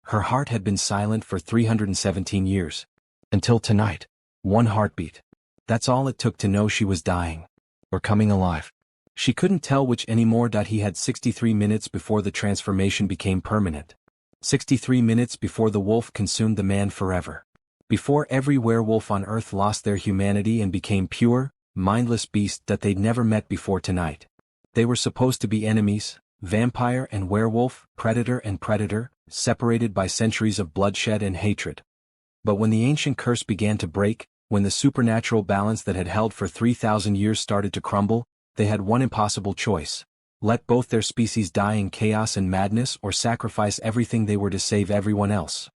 Her heart had been silent for 317 years. Until tonight. One heartbeat. That's all it took to know she was dying. Or coming alive. She couldn't tell which anymore. He had 63 minutes before the transformation became permanent. 63 minutes before the wolf consumed the man forever. Before every werewolf on Earth lost their humanity and became pure, mindless beasts that they'd never met before tonight. They were supposed to be enemies, vampire and werewolf, predator and predator, separated by centuries of bloodshed and hatred. But when the ancient curse began to break, when the supernatural balance that had held for 3,000 years started to crumble, they had one impossible choice. Let both their species die in chaos and madness or sacrifice everything they were to save everyone else.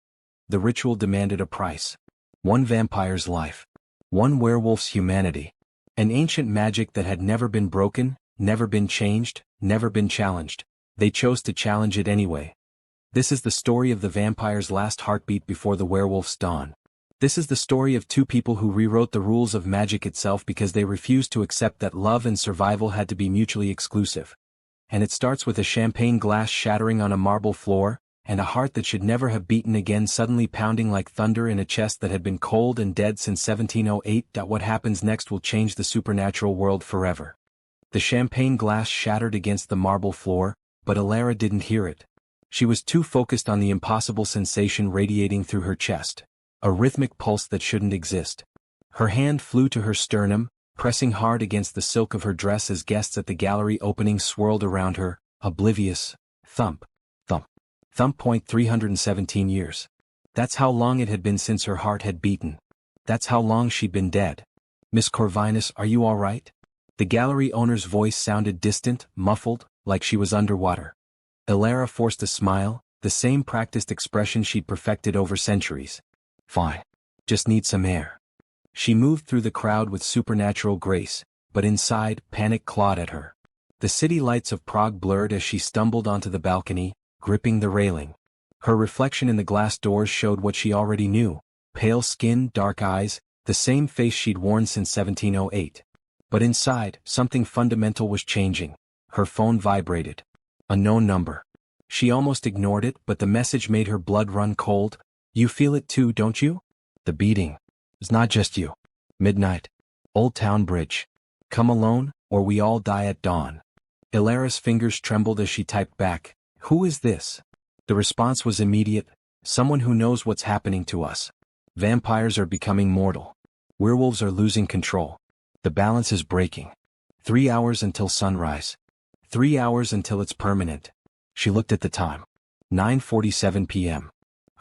The ritual demanded a price. One vampire's life. One werewolf's humanity. An ancient magic that had never been broken, never been changed, never been challenged. They chose to challenge it anyway. This is the story of the vampire's last heartbeat before the werewolf's dawn. This is the story of two people who rewrote the rules of magic itself because they refused to accept that love and survival had to be mutually exclusive. And it starts with a champagne glass shattering on a marble floor, and a heart that should never have beaten again suddenly pounding like thunder in a chest that had been cold and dead since 1708. What happens next will change the supernatural world forever. The champagne glass shattered against the marble floor, but Elara didn't hear it. She was too focused on the impossible sensation radiating through her chest. A rhythmic pulse that shouldn't exist. Her hand flew to her sternum, pressing hard against the silk of her dress as guests at the gallery opening swirled around her, oblivious. Thump. Thump. Thump. 317 years. That's how long it had been since her heart had beaten. That's how long she'd been dead. Miss Corvinus, are you all right? The gallery owner's voice sounded distant, muffled, like she was underwater. Elara forced a smile, the same practiced expression she'd perfected over centuries. Fine. Just need some air. She moved through the crowd with supernatural grace, but inside, panic clawed at her. The city lights of Prague blurred as she stumbled onto the balcony, gripping the railing. Her reflection in the glass doors showed what she already knew: pale skin, dark eyes, the same face she'd worn since 1708. But inside, something fundamental was changing. Her phone vibrated. A known number. She almost ignored it, but the message made her blood run cold. You feel it too, don't you? The beating. It's not just you. Midnight. Old Town Bridge. Come alone, or we all die at dawn. Elara's fingers trembled as she typed back, "Who is this?" The response was immediate. Someone who knows what's happening to us. Vampires are becoming mortal. Werewolves are losing control. The balance is breaking. 3 hours until sunrise. 3 hours until it's permanent. She looked at the time. 9:47 p.m.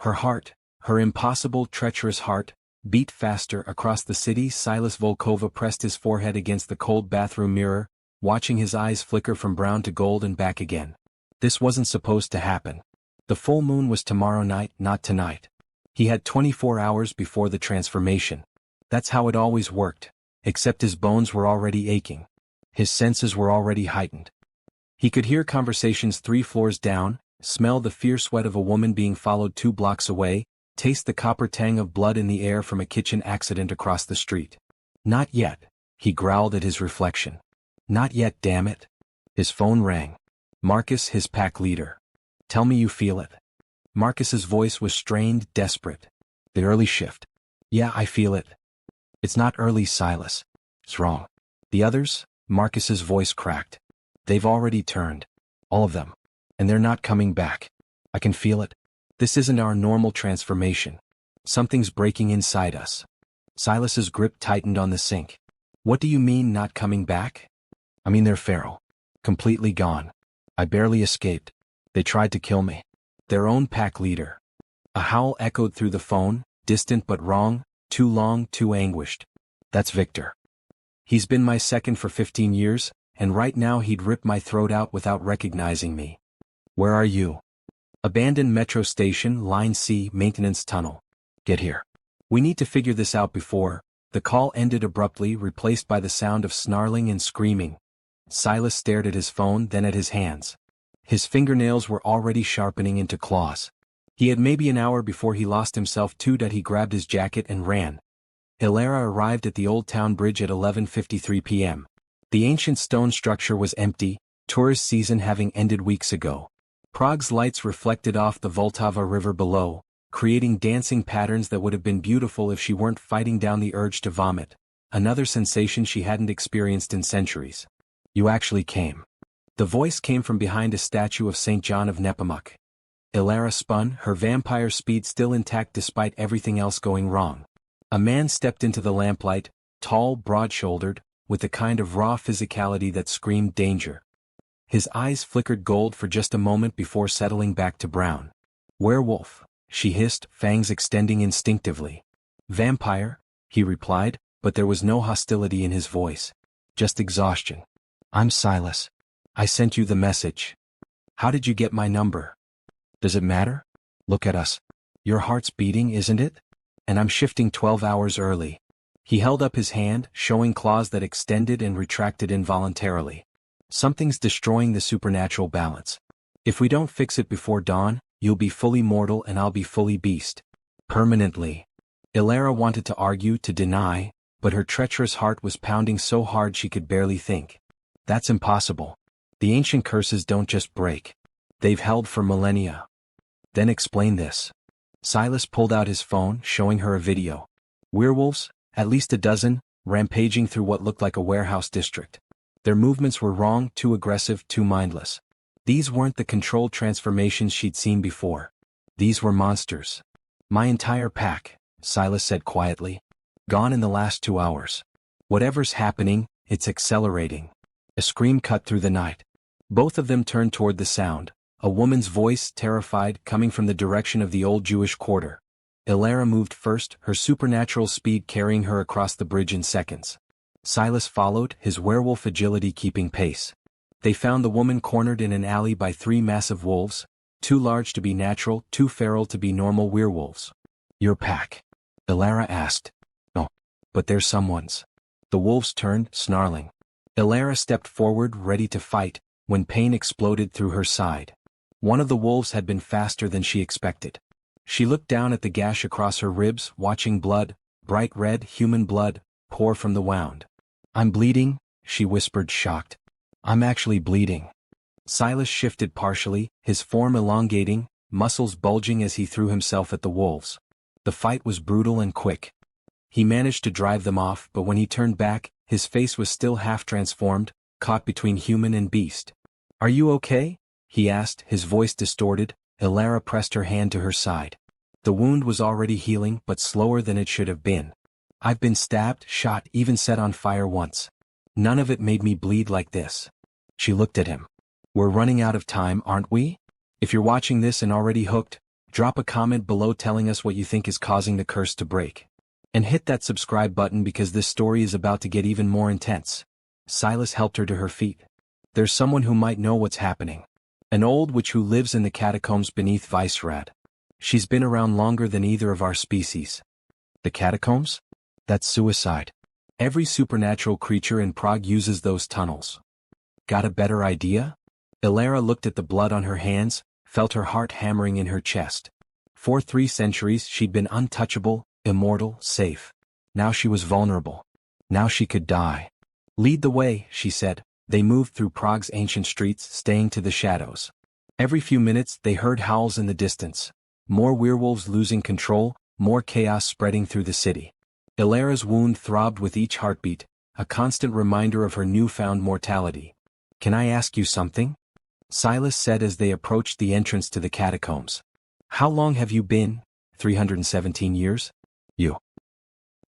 Her heart, her impossible, treacherous heart, beat faster across the city. Silas Volkova pressed his forehead against the cold bathroom mirror, watching his eyes flicker from brown to gold and back again. This wasn't supposed to happen. The full moon was tomorrow night, not tonight. He had 24 hours before the transformation. That's how it always worked, except his bones were already aching. His senses were already heightened. He could hear conversations 3 floors down, smell the fierce sweat of a woman being followed 2 blocks away, taste the copper tang of blood in the air from a kitchen accident across the street. Not yet, he growled at his reflection. Not yet, damn it. His phone rang. Marcus, his pack leader. Tell me you feel it. Marcus's voice was strained, desperate. The early shift. Yeah, I feel it. It's not early, Silas. It's wrong. The others? Marcus's voice cracked. They've already turned. All of them. And they're not coming back. I can feel it. This isn't our normal transformation. Something's breaking inside us. Silas's grip tightened on the sink. What do you mean not coming back? I mean they're feral. Completely gone. I barely escaped. They tried to kill me. Their own pack leader. A howl echoed through the phone, distant but wrong, too long, too anguished. That's Victor. He's been my second for 15 years, and right now he'd rip my throat out without recognizing me. Where are you? Abandoned metro station, Line C, maintenance tunnel. Get here. We need to figure this out before. The call ended abruptly, replaced by the sound of snarling and screaming. Silas stared at his phone, then at his hands. His fingernails were already sharpening into claws. He had maybe an hour before he lost himself too. He grabbed his jacket and ran. Elara arrived at the Old Town Bridge at 11:53 p.m. The ancient stone structure was empty, tourist season having ended weeks ago. Prague's lights reflected off the Vltava river below, creating dancing patterns that would have been beautiful if she weren't fighting down the urge to vomit, another sensation she hadn't experienced in centuries. You actually came. The voice came from behind a statue of St. John of Nepomuk. Elara spun, her vampire speed still intact despite everything else going wrong. A man stepped into the lamplight, tall, broad-shouldered, with the kind of raw physicality that screamed danger. His eyes flickered gold for just a moment before settling back to brown. Werewolf, she hissed, fangs extending instinctively. Vampire, he replied, but there was no hostility in his voice. Just exhaustion. I'm Silas. I sent you the message. How did you get my number? Does it matter? Look at us. Your heart's beating, isn't it? And I'm shifting 12 hours early. He held up his hand, showing claws that extended and retracted involuntarily. Something's destroying the supernatural balance. If we don't fix it before dawn, you'll be fully mortal and I'll be fully beast. Permanently. Elara wanted to argue, to deny, but her treacherous heart was pounding so hard she could barely think. That's impossible. The ancient curses don't just break. They've held for millennia. Then explain this. Silas pulled out his phone, showing her a video. Werewolves, at least a dozen, rampaging through what looked like a warehouse district. Their movements were wrong, too aggressive, too mindless. These weren't the controlled transformations she'd seen before. These were monsters. My entire pack, Silas said quietly. Gone in the last 2 hours. Whatever's happening, it's accelerating. A scream cut through the night. Both of them turned toward the sound, a woman's voice, terrified, coming from the direction of the old Jewish quarter. Elara moved first, her supernatural speed carrying her across the bridge in seconds. Silas followed, his werewolf agility keeping pace. They found the woman cornered in an alley by 3 massive wolves, too large to be natural, too feral to be normal werewolves. Your pack? Elara asked. No. But they're someone's. The wolves turned, snarling. Elara stepped forward, ready to fight, when pain exploded through her side. One of the wolves had been faster than she expected. She looked down at the gash across her ribs, watching blood, bright red, human blood, pour from the wound. I'm bleeding, she whispered, shocked. I'm actually bleeding. Silas shifted partially, his form elongating, muscles bulging as he threw himself at the wolves. The fight was brutal and quick. He managed to drive them off, but when he turned back, his face was still half transformed, caught between human and beast. Are you okay? He asked, his voice distorted. Elara pressed her hand to her side. The wound was already healing, but slower than it should have been. I've been stabbed, shot, even set on fire once. None of it made me bleed like this. She looked at him. We're running out of time, aren't we? If you're watching this and already hooked, drop a comment below telling us what you think is causing the curse to break. And hit that subscribe button because this story is about to get even more intense. Silas helped her to her feet. There's someone who might know what's happening. An old witch who lives in the catacombs beneath Vicerad. She's been around longer than either of our species. The catacombs? That's suicide. Every supernatural creature in Prague uses those tunnels. Got a better idea? Elara looked at the blood on her hands, felt her heart hammering in her chest. For 3 centuries she'd been untouchable, immortal, safe. Now she was vulnerable. Now she could die. Lead the way, she said. They moved through Prague's ancient streets, staying to the shadows. Every few minutes they heard howls in the distance. More werewolves losing control, more chaos spreading through the city. Elara's wound throbbed with each heartbeat, a constant reminder of her newfound mortality. Can I ask you something? Silas said as they approached the entrance to the catacombs. How long have you been? 317 years? You.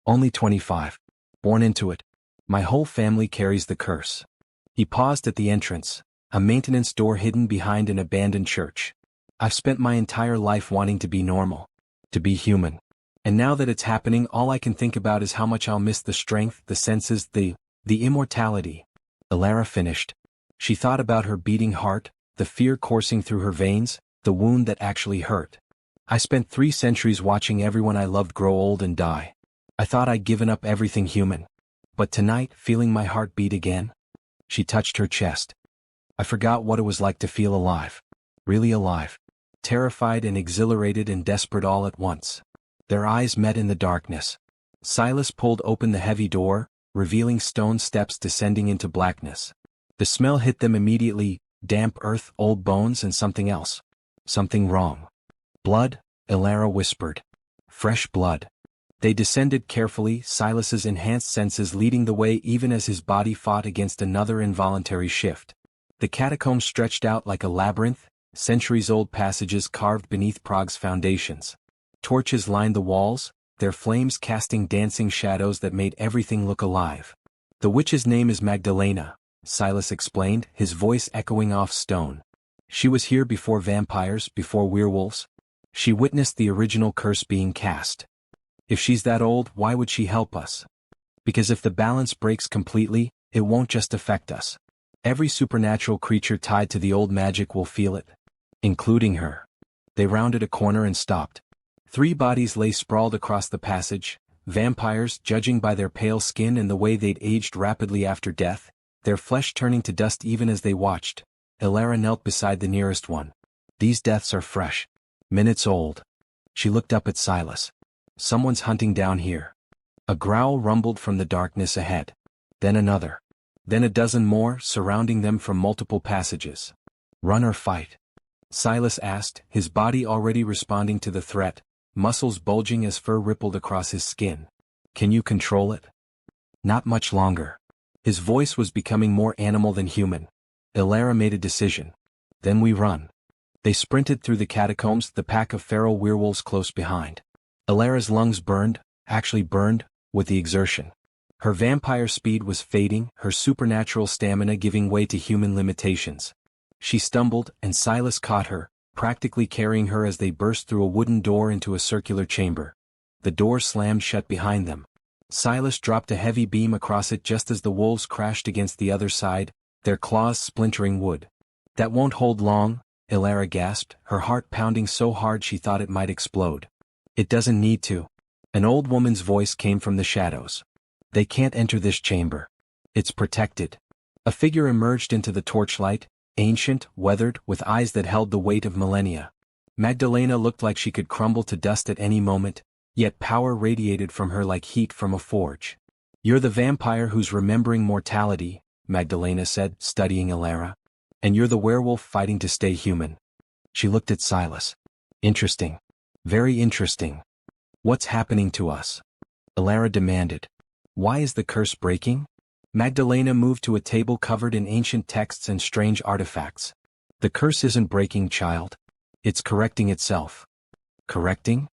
Only 25. Born into it. My whole family carries the curse. He paused at the entrance, a maintenance door hidden behind an abandoned church. I've spent my entire life wanting to be normal. To be human. And now that it's happening, all I can think about is how much I'll miss the strength, the senses, the immortality. Elara finished. She thought about her beating heart, the fear coursing through her veins, the wound that actually hurt. I spent 3 centuries watching everyone I loved grow old and die. I thought I'd given up everything human. But tonight, feeling my heart beat again. She touched her chest. I forgot what it was like to feel alive. Really alive. Terrified and exhilarated and desperate all at once. Their eyes met in the darkness. Silas pulled open the heavy door, revealing stone steps descending into blackness. The smell hit them immediately, Damp earth, old bones, and something else. Something wrong. Blood, Elara whispered. Fresh blood. They descended carefully, Silas's enhanced senses leading the way even as his body fought against another involuntary shift. The catacombs stretched out like a labyrinth, centuries-old passages carved beneath Prague's foundations. Torches lined the walls, their flames casting dancing shadows that made everything look alive. The witch's name is Magdalena, Silas explained, his voice echoing off stone. She was here before vampires, before werewolves. She witnessed the original curse being cast. If she's that old, why would she help us? Because if the balance breaks completely, it won't just affect us. Every supernatural creature tied to the old magic will feel it. Including her. They rounded a corner and stopped. 3 bodies lay sprawled across the passage, vampires, judging by their pale skin and the way they'd aged rapidly after death, their flesh turning to dust even as they watched. Elara knelt beside the nearest one. These deaths are fresh. Minutes old. She looked up at Silas. Someone's hunting down here. A growl rumbled from the darkness ahead. Then another. Then a dozen more, surrounding them from multiple passages. Run or fight? Silas asked, his body already responding to the threat, muscles bulging as fur rippled across his skin. Can you control it? Not much longer. His voice was becoming more animal than human. Elara made a decision. Then we run. They sprinted through the catacombs, the pack of feral werewolves close behind. Elara's lungs burned, actually burned, with the exertion. Her vampire speed was fading, her supernatural stamina giving way to human limitations. She stumbled, and Silas caught her, practically carrying her as they burst through a wooden door into a circular chamber. The door slammed shut behind them. Silas dropped a heavy beam across it just as the wolves crashed against the other side, their claws splintering wood. That won't hold long, Elara gasped, her heart pounding so hard she thought it might explode. It doesn't need to. An old woman's voice came from the shadows. They can't enter this chamber. It's protected. A figure emerged into the torchlight, ancient, weathered, with eyes that held the weight of millennia. Magdalena looked like she could crumble to dust at any moment, yet power radiated from her like heat from a forge. You're the vampire who's remembering mortality, Magdalena said, studying Elara. And you're the werewolf fighting to stay human. She looked at Silas. Interesting. Very interesting. What's happening to us? Elara demanded. Why is the curse breaking? Magdalena moved to a table covered in ancient texts and strange artifacts. The curse isn't breaking, child. It's correcting itself. Correcting?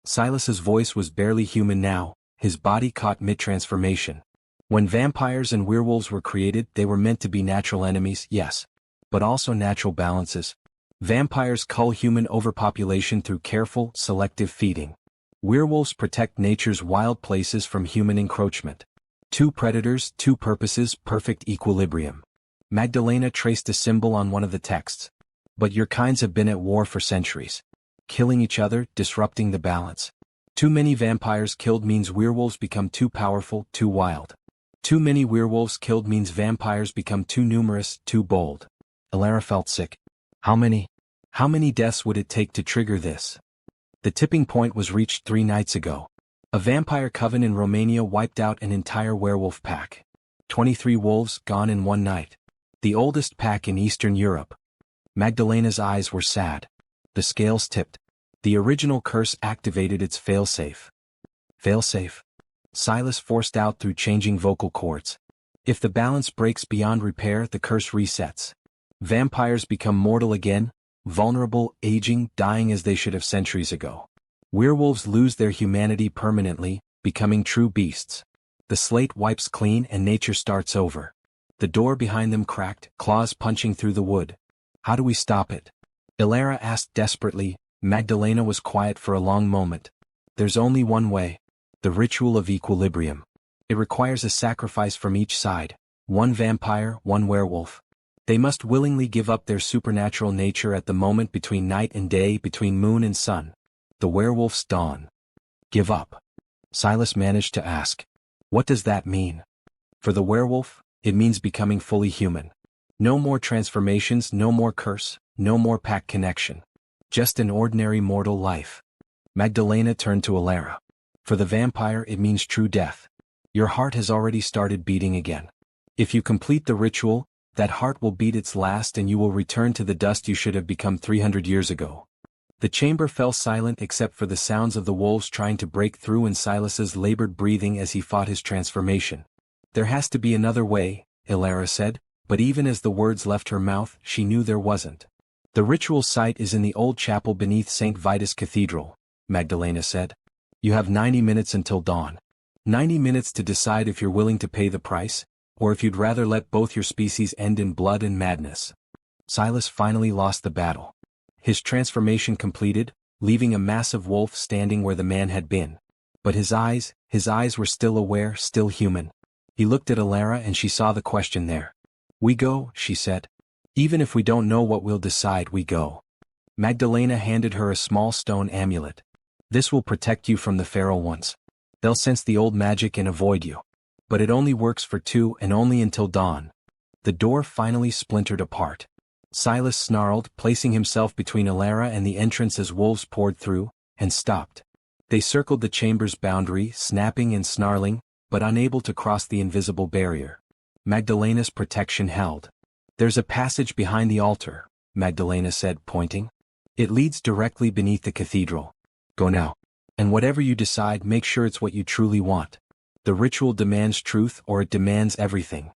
Silas's voice was barely human now, his body caught mid-transformation. When vampires and werewolves were created, they were meant to be natural enemies, yes. But also natural balances. Vampires cull human overpopulation through careful, selective feeding. Werewolves protect nature's wild places from human encroachment. 2 predators, 2 purposes, perfect equilibrium. Magdalena traced a symbol on one of the texts. But your kinds have been at war for centuries. Killing each other, disrupting the balance. Too many vampires killed means werewolves become too powerful, too wild. Too many werewolves killed means vampires become too numerous, too bold. Elara felt sick. How many deaths would it take to trigger this? The tipping point was reached 3 nights ago. A vampire coven in Romania wiped out an entire werewolf pack. 23 wolves gone in one night. The oldest pack in Eastern Europe. Magdalena's eyes were sad. The scales tipped. The original curse activated its failsafe. Failsafe? Silas forced out through changing vocal cords. If the balance breaks beyond repair, the curse resets. Vampires become mortal again, vulnerable, aging, dying as they should have centuries ago. Werewolves lose their humanity permanently, becoming true beasts. The slate wipes clean and nature starts over. The door behind them cracked, claws punching through the wood. How do we stop it? Elara asked desperately. Magdalena was quiet for a long moment. There's only one way. The ritual of equilibrium. It requires a sacrifice from each side. One vampire, one werewolf. They must willingly give up their supernatural nature at the moment between night and day, between moon and sun. The werewolf's dawn. Give up. Silas managed to ask. What does that mean? For the werewolf, it means becoming fully human. No more transformations, no more curse, no more pack connection. Just an ordinary mortal life. Magdalena turned to Elara. For the vampire, it means true death. Your heart has already started beating again. If you complete the ritual, That heart will beat its last and you will return to the dust you should have become 300 years ago. The chamber fell silent except for the sounds of the wolves trying to break through and Silas's labored breathing as he fought his transformation. There has to be another way, Elara said, but even as the words left her mouth, she knew there wasn't. The ritual site is in the old chapel beneath St. Vitus Cathedral, Magdalena said. You have 90 minutes until dawn. 90 minutes to decide if you're willing to pay the price, or if you'd rather let both your species end in blood and madness. Silas finally lost the battle. His transformation completed, leaving a massive wolf standing where the man had been. But his eyes were still aware, still human. He looked at Elara and she saw the question there. We go, she said. Even if we don't know what we'll decide, we go. Magdalena handed her a small stone amulet. This will protect you from the feral ones. They'll sense the old magic and avoid you. But it only works for 2 and only until dawn. The door finally splintered apart. Silas snarled, placing himself between Elara and the entrance as wolves poured through, and stopped. They circled the chamber's boundary, snapping and snarling, but unable to cross the invisible barrier. Magdalena's protection held. There's a passage behind the altar, Magdalena said, pointing. It leads directly beneath the cathedral. Go now. And whatever you decide, make sure it's what you truly want. The ritual demands truth or it demands everything.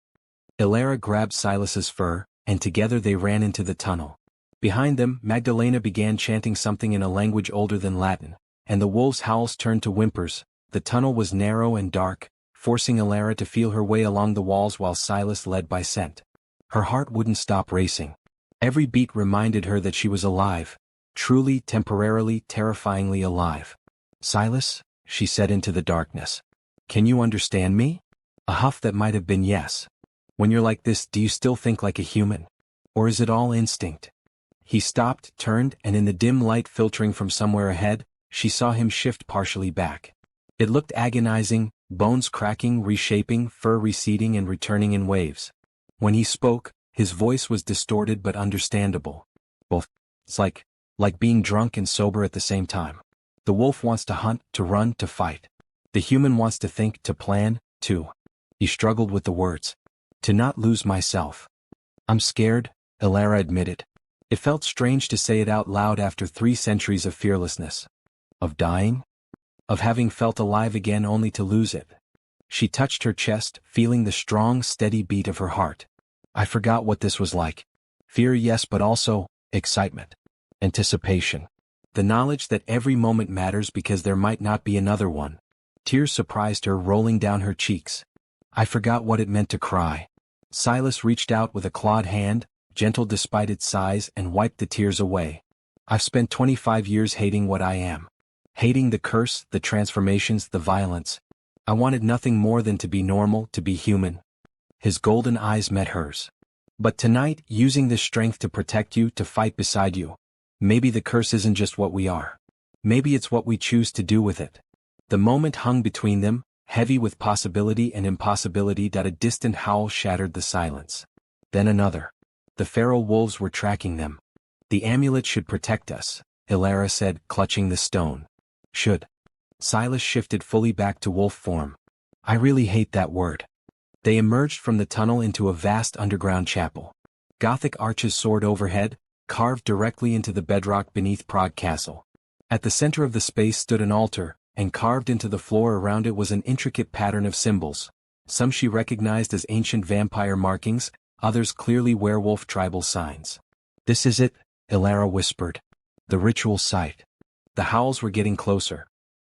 Elara grabbed Silas's fur, and together they ran into the tunnel. Behind them, Magdalena began chanting something in a language older than Latin, and the wolves' howls turned to whimpers. The tunnel was narrow and dark, forcing Elara to feel her way along the walls while Silas led by scent. Her heart wouldn't stop racing. Every beat reminded her that she was alive, truly, temporarily, terrifyingly alive. Silas, she said into the darkness. Can you understand me? A huff that might have been yes. When you're like this, do you still think like a human? Or is it all instinct? He stopped, turned, and in the dim light filtering from somewhere ahead, she saw him shift partially back. It looked agonizing, bones cracking, reshaping, fur receding and returning in waves. When he spoke, his voice was distorted but understandable. Well, it's like being drunk and sober at the same time. The wolf wants to hunt, to run, to fight. The human wants to think, to plan, to. He struggled with the words. To not lose myself. I'm scared, Elara admitted. It felt strange to say it out loud after 3 centuries of fearlessness. Of dying? Of having felt alive again only to lose it. She touched her chest, feeling the strong, steady beat of her heart. I forgot what this was like. Fear, yes, but also excitement. Anticipation. The knowledge that every moment matters because there might not be another one. Tears surprised her, rolling down her cheeks. I forgot what it meant to cry. Silas reached out with a clawed hand, gentle despite its size, and wiped the tears away. I've spent 25 years hating what I am. Hating the curse, the transformations, the violence. I wanted nothing more than to be normal, to be human. His golden eyes met hers. But tonight, using this strength to protect you, to fight beside you. Maybe the curse isn't just what we are. Maybe it's what we choose to do with it. The moment hung between them, heavy with possibility and impossibility. A distant howl shattered the silence. Then another. The feral wolves were tracking them. The amulet should protect us, Elara said, clutching the stone. Should. Silas shifted fully back to wolf form. I really hate that word. They emerged from the tunnel into a vast underground chapel. Gothic arches soared overhead, carved directly into the bedrock beneath Prague Castle. At the center of the space stood an altar, and carved into the floor around it was an intricate pattern of symbols. Some she recognized as ancient vampire markings, others clearly werewolf tribal signs. This is it, Elara whispered. The ritual site. The howls were getting closer.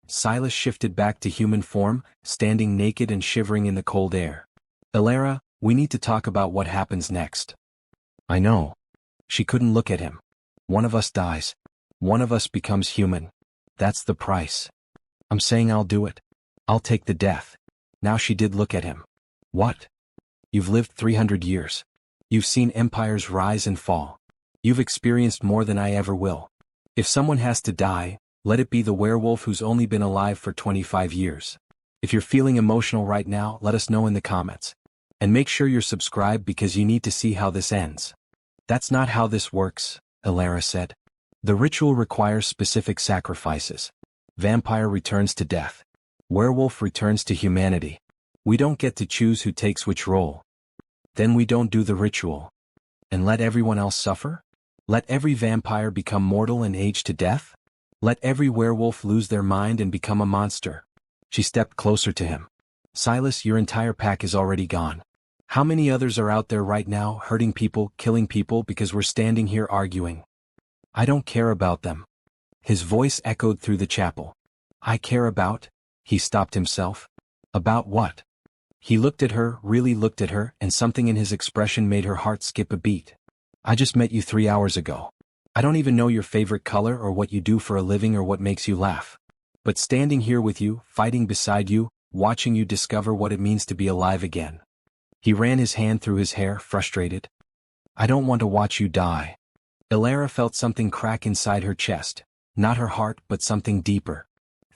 Silas shifted back to human form, standing naked and shivering in the cold air. Elara, we need to talk about what happens next. I know. She couldn't look at him. One of us dies. One of us becomes human. That's the price. I'm saying I'll do it. I'll take the death. Now she did look at him. What? You've lived 300 years. You've seen empires rise and fall. You've experienced more than I ever will. If someone has to die, let it be the werewolf who's only been alive for 25 years. If you're feeling emotional right now, let us know in the comments. And make sure you're subscribed because you need to see how this ends. That's not how this works, Elara said. The ritual requires specific sacrifices. Vampire returns to death. Werewolf returns to humanity. We don't get to choose who takes which role. Then we don't do the ritual. And let everyone else suffer? Let every vampire become mortal and age to death? Let every werewolf lose their mind and become a monster? She stepped closer to him. Silas, your entire pack is already gone. How many others are out there right now hurting people, killing people because we're standing here arguing? I don't care about them. His voice echoed through the chapel. I care about? He stopped himself. About what? He looked at her, really looked at her, and something in his expression made her heart skip a beat. I just met you 3 hours ago. I don't even know your favorite color or what you do for a living or what makes you laugh. But standing here with you, fighting beside you, watching you discover what it means to be alive again. He ran his hand through his hair, frustrated. I don't want to watch you die. Elara felt something crack inside her chest, not her heart but something deeper.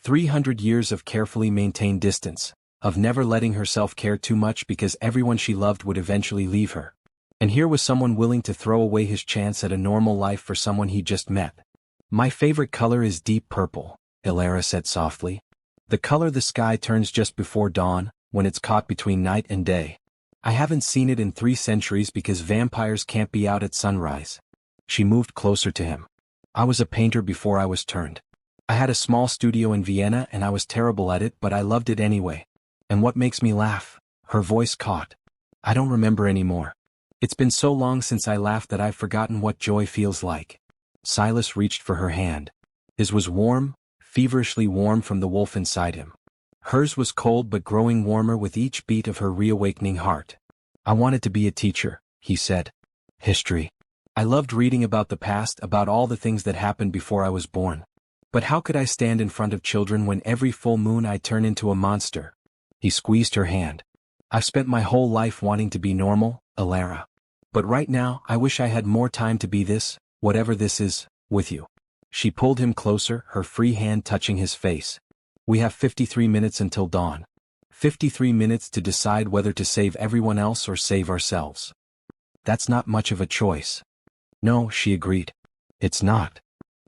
300 years of carefully maintained distance, of never letting herself care too much because everyone she loved would eventually leave her. And here was someone willing to throw away his chance at a normal life for someone he just met. My favorite color is deep purple, Elara said softly. The color the sky turns just before dawn, when it's caught between night and day. I haven't seen it in 3 centuries because vampires can't be out at sunrise. She moved closer to him. I was a painter before I was turned. I had a small studio in Vienna and I was terrible at it but I loved it anyway. And what makes me laugh? Her voice caught. I don't remember anymore. It's been so long since I laughed that I've forgotten what joy feels like. Silas reached for her hand. His was warm, feverishly warm from the wolf inside him. Hers was cold but growing warmer with each beat of her reawakening heart. I wanted to be a teacher, he said. History. I loved reading about the past, about all the things that happened before I was born. But how could I stand in front of children when every full moon I turn into a monster? He squeezed her hand. I've spent my whole life wanting to be normal, Elara. But right now I wish I had more time to be this, whatever this is, with you. She pulled him closer, her free hand touching his face. We have 53 minutes until dawn. 53 minutes to decide whether to save everyone else or save ourselves. That's not much of a choice. No, she agreed. It's not.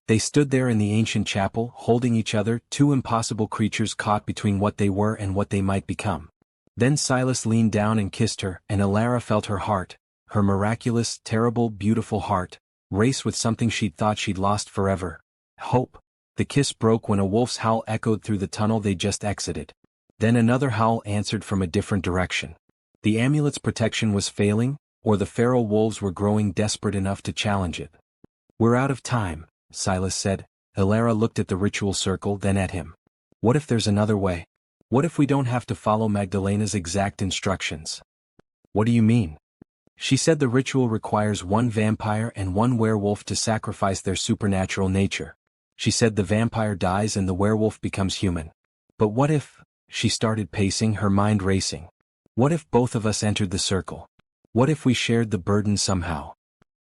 They stood there in the ancient chapel, holding each other, 2 impossible creatures caught between what they were and what they might become. Then Silas leaned down and kissed her, and Elara felt her heart, her miraculous, terrible, beautiful heart, race with something she'd thought she'd lost forever. Hope. The kiss broke when a wolf's howl echoed through the tunnel they just exited. Then another howl answered from a different direction. The amulet's protection was failing, or the feral wolves were growing desperate enough to challenge it. We're out of time, Silas said. Elara looked at the ritual circle, then at him. What if there's another way? What if we don't have to follow Magdalena's exact instructions? What do you mean? She said the ritual requires 1 vampire and 1 werewolf to sacrifice their supernatural nature. She said the vampire dies and the werewolf becomes human. But what if, she started pacing, her mind racing. What if both of us entered the circle? What if we shared the burden somehow?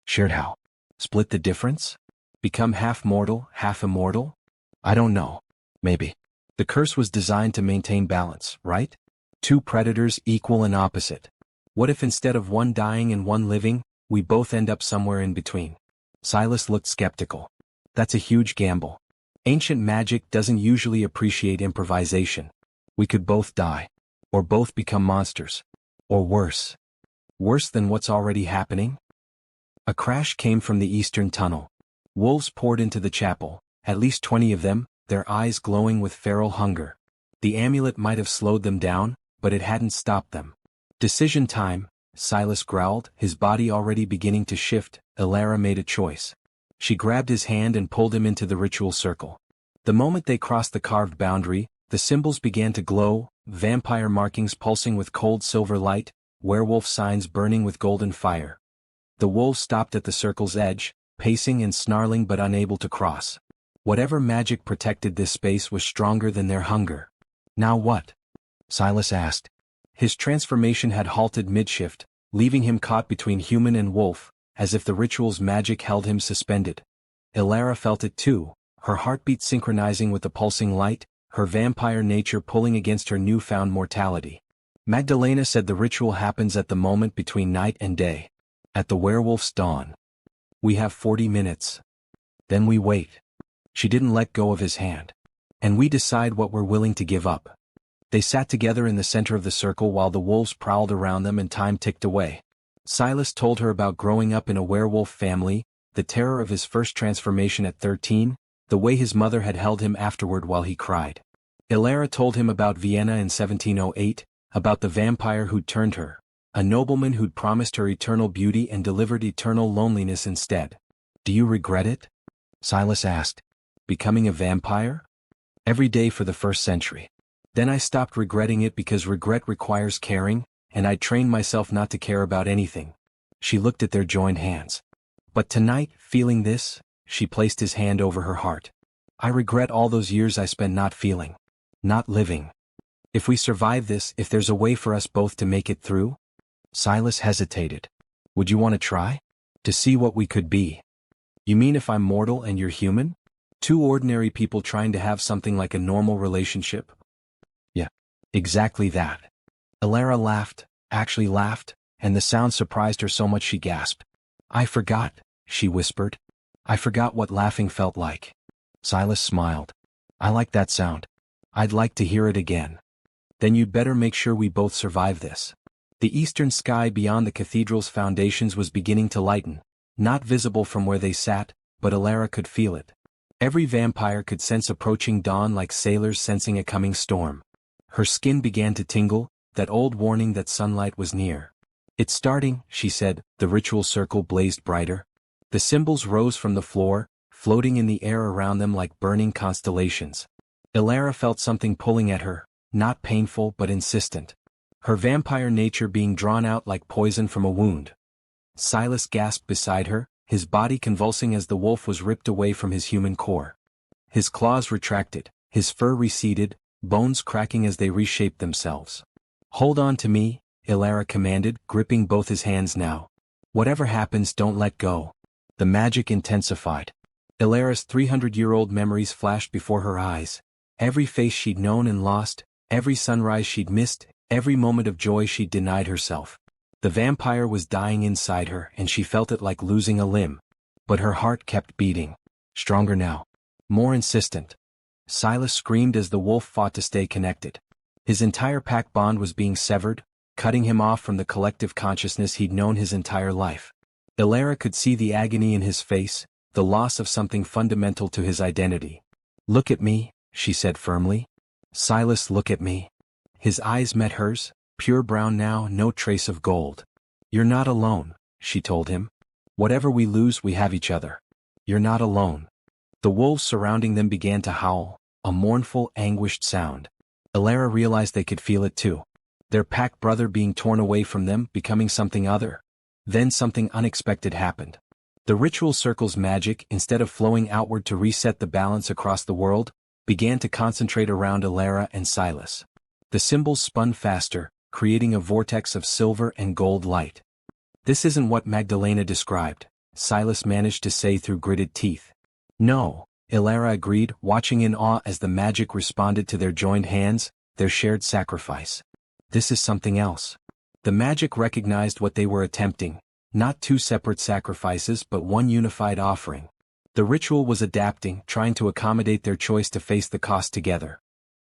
Shared how? Split the difference? Become half mortal, half immortal? I don't know. Maybe. The curse was designed to maintain balance, right? 2 predators equal and opposite. What if instead of 1 dying and 1 living, we both end up somewhere in between? Silas looked skeptical. That's a huge gamble. Ancient magic doesn't usually appreciate improvisation. We could both die. Or both become monsters. Or worse. Worse than what's already happening? A crash came from the eastern tunnel. Wolves poured into the chapel, at least 20 of them, their eyes glowing with feral hunger. The amulet might have slowed them down, but it hadn't stopped them. Decision time, Silas growled, his body already beginning to shift. Elara made a choice. She grabbed his hand and pulled him into the ritual circle. The moment they crossed the carved boundary, the symbols began to glow, vampire markings pulsing with cold silver light, werewolf signs burning with golden fire. The wolves stopped at the circle's edge, pacing and snarling but unable to cross. Whatever magic protected this space was stronger than their hunger. Now what? Silas asked. His transformation had halted mid-shift, leaving him caught between human and wolf, as if the ritual's magic held him suspended. Elara felt it too, her heartbeat synchronizing with the pulsing light, her vampire nature pulling against her newfound mortality. Magdalena said the ritual happens at the moment between night and day. At the werewolf's dawn. We have 40 minutes. Then we wait. She didn't let go of his hand. And we decide what we're willing to give up. They sat together in the center of the circle while the wolves prowled around them and time ticked away. Silas told her about growing up in a werewolf family, the terror of his first transformation at 13, the way his mother had held him afterward while he cried. Elara told him about Vienna in 1708, about the vampire who'd turned her, a nobleman who'd promised her eternal beauty and delivered eternal loneliness instead. "Do you regret it?" Silas asked. "Becoming a vampire?" "Every day for the first century. Then I stopped regretting it because regret requires caring, and I trained myself not to care about anything." She looked at their joined hands. "But tonight, feeling this," she placed his hand over her heart. "I regret all those years I spent not feeling. Not living. If we survive this, if there's a way for us both to make it through?" Silas hesitated. "Would you want to try? To see what we could be?" "You mean if I'm mortal and you're human? Two ordinary people trying to have something like a normal relationship?" "Yeah. Exactly that." Elara laughed, actually laughed, and the sound surprised her so much she gasped. "I forgot," she whispered. "I forgot what laughing felt like." Silas smiled. "I like that sound. I'd like to hear it again." "Then you'd better make sure we both survive this." The eastern sky beyond the cathedral's foundations was beginning to lighten, not visible from where they sat, but Elara could feel it. Every vampire could sense approaching dawn like sailors sensing a coming storm. Her skin began to tingle, that old warning that sunlight was near. "It's starting," she said. The ritual circle blazed brighter. The symbols rose from the floor, floating in the air around them like burning constellations. Elara felt something pulling at her, not painful but insistent. Her vampire nature being drawn out like poison from a wound. Silas gasped beside her, his body convulsing as the wolf was ripped away from his human core. His claws retracted, his fur receded, bones cracking as they reshaped themselves. "Hold on to me," Elara commanded, gripping both his hands now. "Whatever happens, don't let go." The magic intensified. Elara's 300-year-old memories flashed before her eyes. Every face she'd known and lost, every sunrise she'd missed, every moment of joy she'd denied herself. The vampire was dying inside her and she felt it like losing a limb. But her heart kept beating. Stronger now. More insistent. Silas screamed as the wolf fought to stay connected. His entire pack bond was being severed, cutting him off from the collective consciousness he'd known his entire life. Elara could see the agony in his face, the loss of something fundamental to his identity. "Look at me," she said firmly. "Silas, look at me." His eyes met hers, pure brown now, no trace of gold. "You're not alone," she told him. "Whatever we lose, we have each other. You're not alone." The wolves surrounding them began to howl, a mournful, anguished sound. Elara realized they could feel it too. Their pack brother being torn away from them, becoming something other. Then something unexpected happened. The ritual circle's magic, instead of flowing outward to reset the balance across the world, began to concentrate around Elara and Silas. The symbols spun faster, creating a vortex of silver and gold light. "This isn't what Magdalena described," Silas managed to say through gritted teeth. "No," Elara agreed, watching in awe as the magic responded to their joined hands, their shared sacrifice. "This is something else." The magic recognized what they were attempting, not two separate sacrifices but one unified offering. The ritual was adapting, trying to accommodate their choice to face the cost together.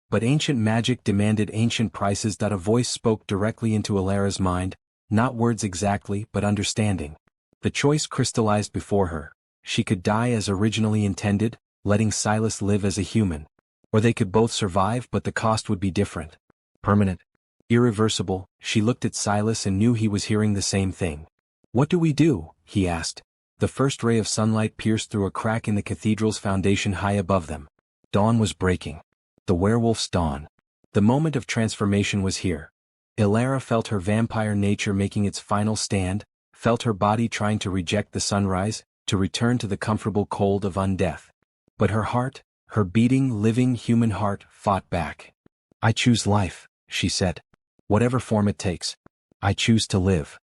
But ancient magic demanded ancient prices. A voice spoke directly into Elara's mind, not words exactly but understanding. The choice crystallized before her. She could die as originally intended, letting Silas live as a human. Or they could both survive, but the cost would be different. Permanent. Irreversible. She looked at Silas and knew he was hearing the same thing. "What do we do?" he asked. The first ray of sunlight pierced through a crack in the cathedral's foundation high above them. Dawn was breaking. The werewolf's dawn. The moment of transformation was here. Elara felt her vampire nature making its final stand, felt her body trying to reject the sunrise, to return to the comfortable cold of undeath. But her heart, her beating, living human heart, fought back. "I choose life," she said. "Whatever form it takes. I choose to live."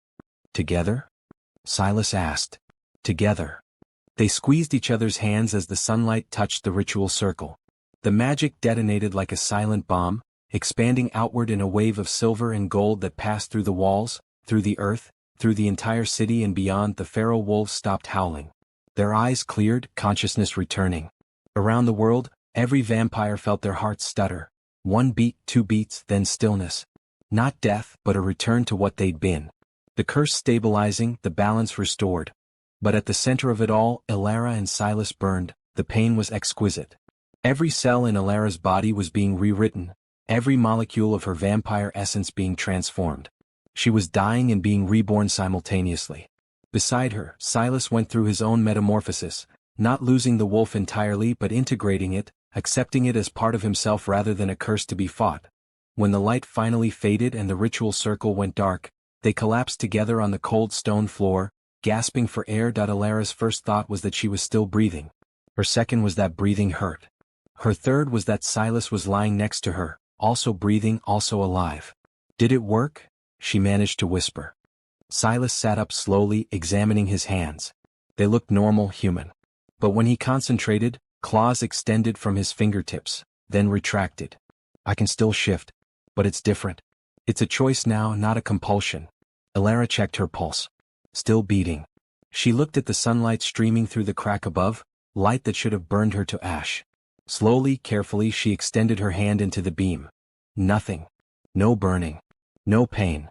"Together?" Silas asked. "Together." They squeezed each other's hands as the sunlight touched the ritual circle. The magic detonated like a silent bomb, expanding outward in a wave of silver and gold that passed through the walls, through the earth, through the entire city and beyond. The feral wolves stopped howling. Their eyes cleared, consciousness returning. Around the world, every vampire felt their hearts stutter. One beat, two beats, then stillness. Not death, but a return to what they'd been. The curse stabilizing, the balance restored. But at the center of it all, Elara and Silas burned. The pain was exquisite. Every cell in Elara's body was being rewritten, every molecule of her vampire essence being transformed. She was dying and being reborn simultaneously. Beside her, Silas went through his own metamorphosis, not losing the wolf entirely but integrating it, accepting it as part of himself rather than a curse to be fought. When the light finally faded and the ritual circle went dark, they collapsed together on the cold stone floor, gasping for air. Elara's first thought was that she was still breathing. Her second was that breathing hurt. Her third was that Silas was lying next to her, also breathing, also alive. Did it work? She managed to whisper. Silas sat up slowly, examining his hands. They looked normal, human. But when he concentrated, claws extended from his fingertips, then retracted. I can still shift. But it's different. It's a choice now, not a compulsion. Elara checked her pulse. Still beating. She looked at the sunlight streaming through the crack above, light that should have burned her to ash. Slowly, carefully, she extended her hand into the beam. Nothing. No burning. No pain.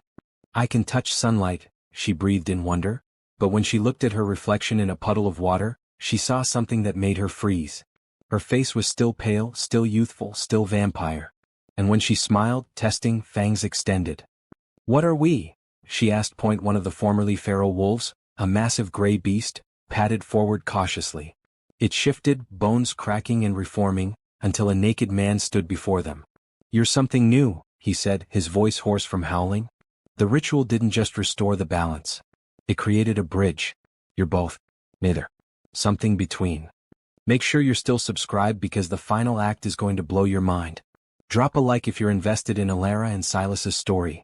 I can touch sunlight, she breathed in wonder. But when she looked at her reflection in a puddle of water, she saw something that made her freeze. Her face was still pale, still youthful, still vampire. And when she smiled, testing, fangs extended. What are we? She asked. One of the formerly feral wolves, a massive gray beast, padded forward cautiously. It shifted, bones cracking and reforming, until a naked man stood before them. You're something new, he said, his voice hoarse from howling. The ritual didn't just restore the balance. It created a bridge. You're both. Neither. Something between. Make sure you're still subscribed because the final act is going to blow your mind. Drop a like if you're invested in Elara and Silas's story.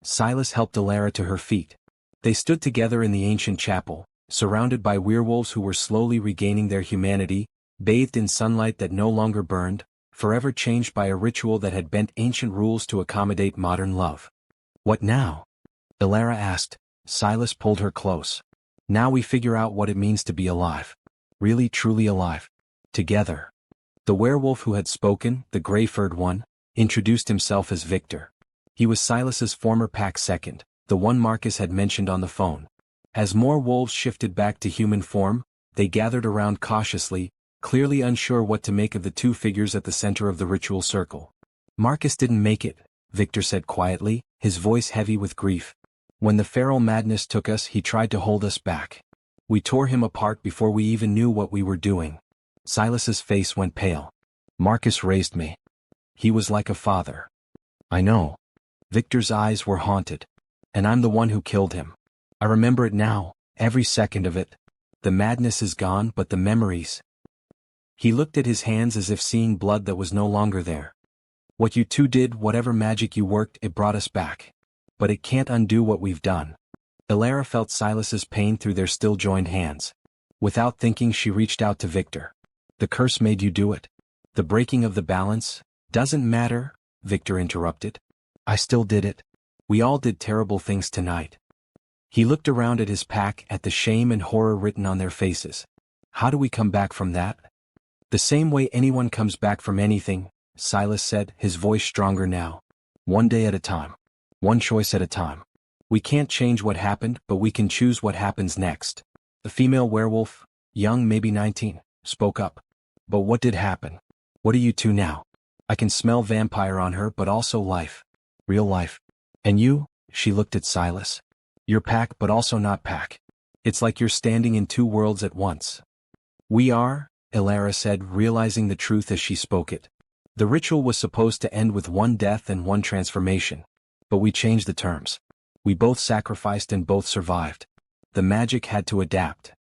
Silas helped Elara to her feet. They stood together in the ancient chapel, surrounded by werewolves who were slowly regaining their humanity, bathed in sunlight that no longer burned, forever changed by a ritual that had bent ancient rules to accommodate modern love. What now? Elara asked. Silas pulled her close. Now we figure out what it means to be alive. Really, truly alive. Together. The werewolf who had spoken, the gray-furred one, introduced himself as Victor. He was Silas's former pack second, the one Marcus had mentioned on the phone. As more wolves shifted back to human form, they gathered around cautiously, clearly unsure what to make of the two figures at the center of the ritual circle. Marcus didn't make it, Victor said quietly, his voice heavy with grief. When the feral madness took us, he tried to hold us back. We tore him apart before we even knew what we were doing. Silas's face went pale. Marcus raised me. He was like a father. I know. Victor's eyes were haunted. And I'm the one who killed him. I remember it now, every second of it. The madness is gone, but the memories. He looked at his hands as if seeing blood that was no longer there. What you two did, whatever magic you worked, it brought us back. But it can't undo what we've done. Elara felt Silas's pain through their still joined hands. Without thinking, she reached out to Victor. The curse made you do it. The breaking of the balance, doesn't matter, Victor interrupted. I still did it. We all did terrible things tonight. He looked around at his pack, at the shame and horror written on their faces. How do we come back from that? The same way anyone comes back from anything, Silas said, his voice stronger now. One day at a time. One choice at a time. We can't change what happened, but we can choose what happens next. The female werewolf, young, maybe 19, spoke up. But what did happen? What are you two now? I can smell vampire on her, but also life. Real life. And you? She looked at Silas. You're pack, but also not pack. It's like you're standing in two worlds at once. We are, Elara said, realizing the truth as she spoke it. The ritual was supposed to end with one death and one transformation. But we changed the terms. We both sacrificed and both survived. The magic had to adapt.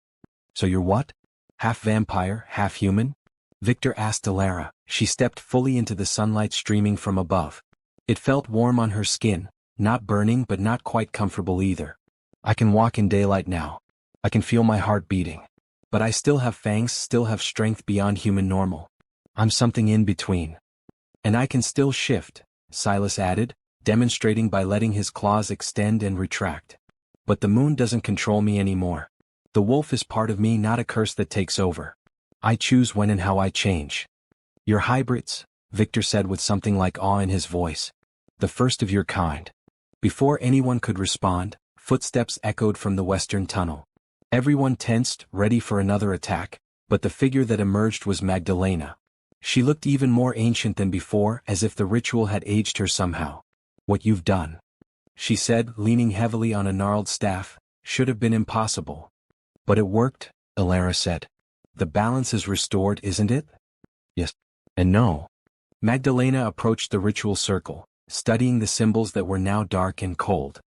So you're what? Half vampire, half human? Victor asked Elara. She stepped fully into the sunlight streaming from above. It felt warm on her skin, not burning but not quite comfortable either. I can walk in daylight now. I can feel my heart beating. But I still have fangs, still have strength beyond human normal. I'm something in between. And I can still shift, Silas added, demonstrating by letting his claws extend and retract. But the moon doesn't control me anymore. The wolf is part of me, not a curse that takes over. I choose when and how I change. You're hybrids, Victor said with something like awe in his voice. The first of your kind. Before anyone could respond, Footsteps echoed from the western tunnel. Everyone tensed, ready for another attack, but the figure that emerged was Magdalena. She looked even more ancient than before, as if the ritual had aged her somehow. "What you've done," she said, leaning heavily on a gnarled staff, "should have been impossible." "But it worked," Elara said. "The balance is restored, isn't it?" "Yes. And no." Magdalena approached the ritual circle, studying the symbols that were now dark and cold.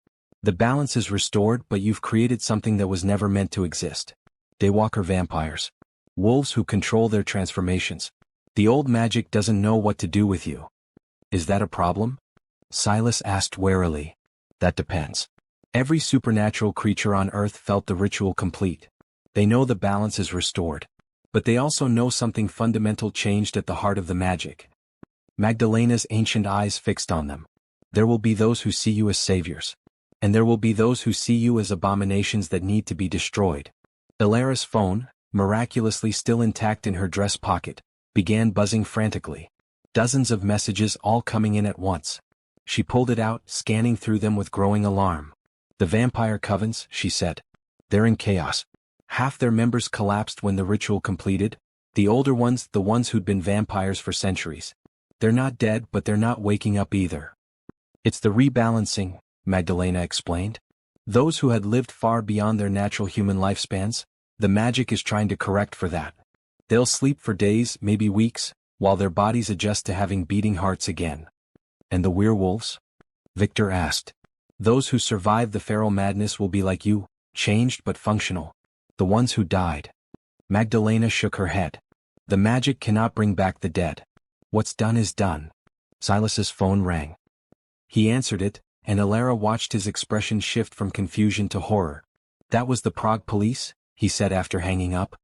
"The balance is restored, but you've created something that was never meant to exist. Daywalker vampires. Wolves who control their transformations. The old magic doesn't know what to do with you." "Is that a problem?" Silas asked warily. "That depends." Every supernatural creature on Earth felt the ritual complete. They know the balance is restored. But they also know something fundamental changed at the heart of the magic. Magdalena's ancient eyes fixed on them. "There will be those who see you as saviors. And there will be those who see you as abominations that need to be destroyed." Elara's phone, miraculously still intact in her dress pocket, began buzzing frantically. Dozens of messages all coming in at once. She pulled it out, scanning through them with growing alarm. "The vampire covens," she said. "They're in chaos. Half their members collapsed when the ritual completed. The older ones, the ones who'd been vampires for centuries. They're not dead, but they're not waking up either." "It's the rebalancing," Magdalena explained. "Those who had lived far beyond their natural human lifespans, the magic is trying to correct for that. They'll sleep for days, maybe weeks, while their bodies adjust to having beating hearts again." "And the werewolves?" Victor asked. "Those who survived the feral madness will be like you, changed but functional. The ones who died." Magdalena shook her head. "The magic cannot bring back the dead. What's done is done." Silas's phone rang. He answered it, and Elara watched his expression shift from confusion to horror. "That was the Prague police," he said after hanging up.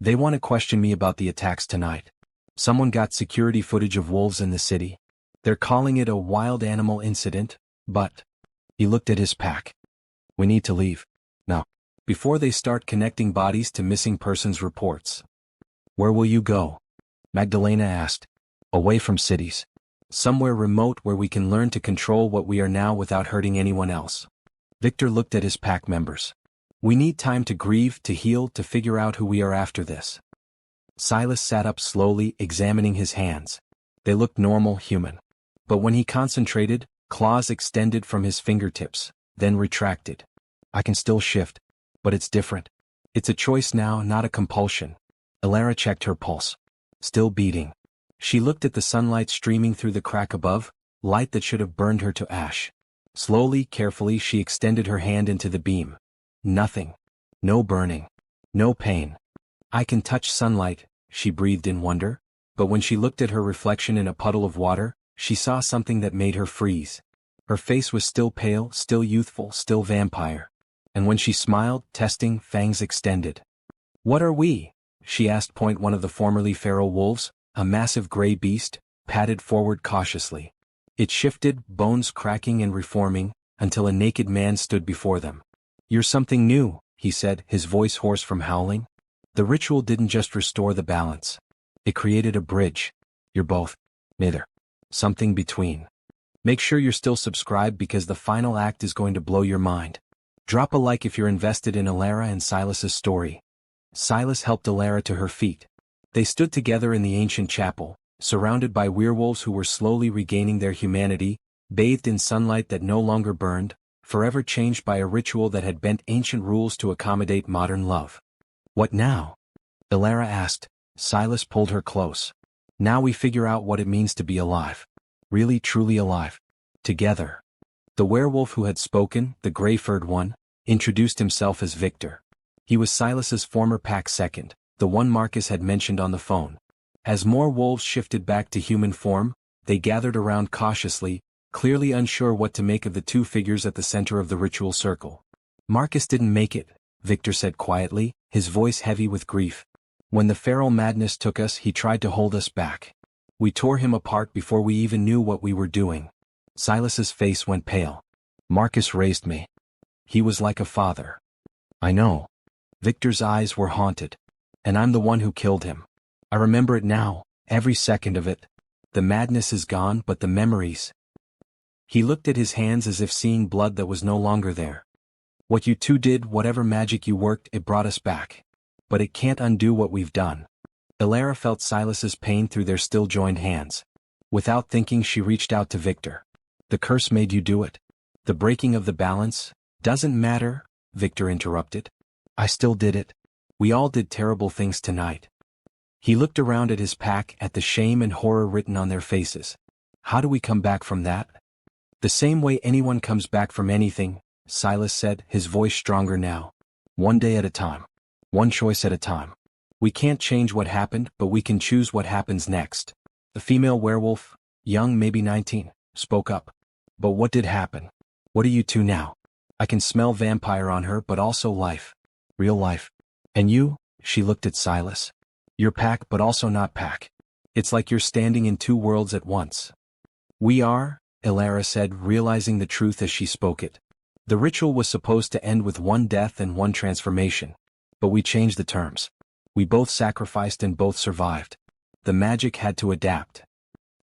"They want to question me about the attacks tonight. Someone got security footage of wolves in the city. They're calling it a wild animal incident, but..." He looked at his pack. "We need to leave. Now. Before they start connecting bodies to missing persons reports." "Where will you go?" Magdalena asked. "Away from cities. Somewhere remote where we can learn to control what we are now without hurting anyone else." Victor looked at his pack members. "We need time to grieve, to heal, to figure out who we are after this." Silas sat up slowly, examining his hands. They looked normal, human. But when he concentrated, claws extended from his fingertips, then retracted. "I can still shift. But it's different. It's a choice now, not a compulsion." Elara checked her pulse. Still beating. She looked at the sunlight streaming through the crack above, light that should have burned her to ash. Slowly, carefully, she extended her hand into the beam. Nothing. No burning. No pain. "I can touch sunlight," she breathed in wonder. But when she looked at her reflection in a puddle of water, she saw something that made her freeze. Her face was still pale, still youthful, still vampire. And when she smiled, testing, fangs extended. "What are we?" she asked. One of the formerly feral wolves, a massive gray beast, padded forward cautiously. It shifted, bones cracking and reforming, until a naked man stood before them. "You're something new," he said, his voice hoarse from howling. "The ritual didn't just restore the balance. It created a bridge. You're both. Neither. Something between. Make sure you're still subscribed because the final act is going to blow your mind. Drop a like if you're invested in Elara and Silas's story." Silas helped Elara to her feet. They stood together in the ancient chapel, surrounded by werewolves who were slowly regaining their humanity, bathed in sunlight that no longer burned, forever changed by a ritual that had bent ancient rules to accommodate modern love. "What now?" Elara asked. Silas pulled her close. "Now we figure out what it means to be alive. Really truly alive. Together." The werewolf who had spoken, the gray-furred one, introduced himself as Victor. He was Silas's former pack second, the one Marcus had mentioned on the phone. As more wolves shifted back to human form, they gathered around cautiously, clearly unsure what to make of the two figures at the center of the ritual circle. "Marcus didn't make it," Victor said quietly, his voice heavy with grief. "When the feral madness took us, he tried to hold us back. We tore him apart before we even knew what we were doing." Silas's face went pale. "Marcus raised me. He was like a father." "I know." Victor's eyes were haunted. "And I'm the one who killed him. I remember it now, every second of it. The madness is gone, but the memories." He looked at his hands as if seeing blood that was no longer there. What you two did, whatever magic you worked, it brought us back. But it can't undo what we've done. Elara felt Silas's pain through their still joined hands. Without thinking, she reached out to Victor. The curse made you do it. The breaking of the balance doesn't matter, Victor interrupted. I still did it. We all did terrible things tonight. He looked around at his pack, at the shame and horror written on their faces. How do we come back from that? The same way anyone comes back from anything, Silas said, his voice stronger now. One day at a time. One choice at a time. We can't change what happened, but we can choose what happens next. The female werewolf, young, maybe 19, spoke up. But what did happen? What are you two now? I can smell vampire on her, but also life. Real life. And you? She looked at Silas. You're pack, but also not pack. It's like you're standing in two worlds at once. We are, Elara said, realizing the truth as she spoke it. The ritual was supposed to end with one death and one transformation. But we changed the terms. We both sacrificed and both survived. The magic had to adapt.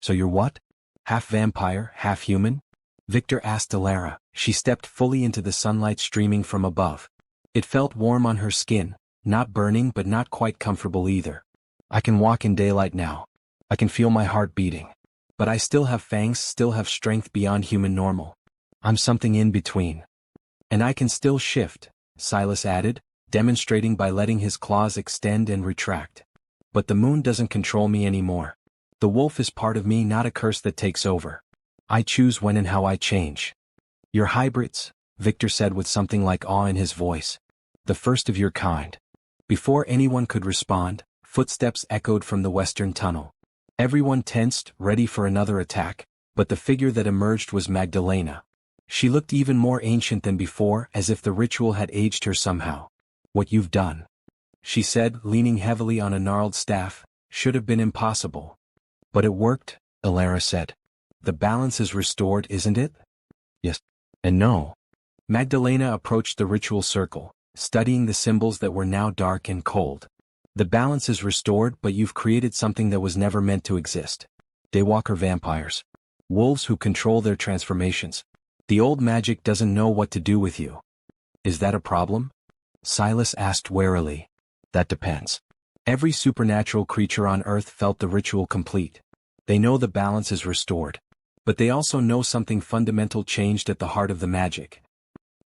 So you're what? Half vampire, half human? Victor asked Elara. She stepped fully into the sunlight streaming from above. It felt warm on her skin, not burning but not quite comfortable either. I can walk in daylight now. I can feel my heart beating. But I still have fangs, still have strength beyond human normal. I'm something in between. And I can still shift, Silas added, demonstrating by letting his claws extend and retract. But the moon doesn't control me anymore. The wolf is part of me, not a curse that takes over. I choose when and how I change. You're hybrids, Victor said with something like awe in his voice. The first of your kind. Before anyone could respond, footsteps echoed from the western tunnel. Everyone tensed, ready for another attack, but the figure that emerged was Magdalena. She looked even more ancient than before, as if the ritual had aged her somehow. What you've done, she said, leaning heavily on a gnarled staff, should have been impossible. But it worked, Elara said. The balance is restored, isn't it? Yes. And no. Magdalena approached the ritual circle, studying the symbols that were now dark and cold. The balance is restored, but you've created something that was never meant to exist. Daywalker vampires. Wolves who control their transformations. The old magic doesn't know what to do with you. Is that a problem? Silas asked warily. That depends. Every supernatural creature on Earth felt the ritual complete. They know the balance is restored. But they also know something fundamental changed at the heart of the magic.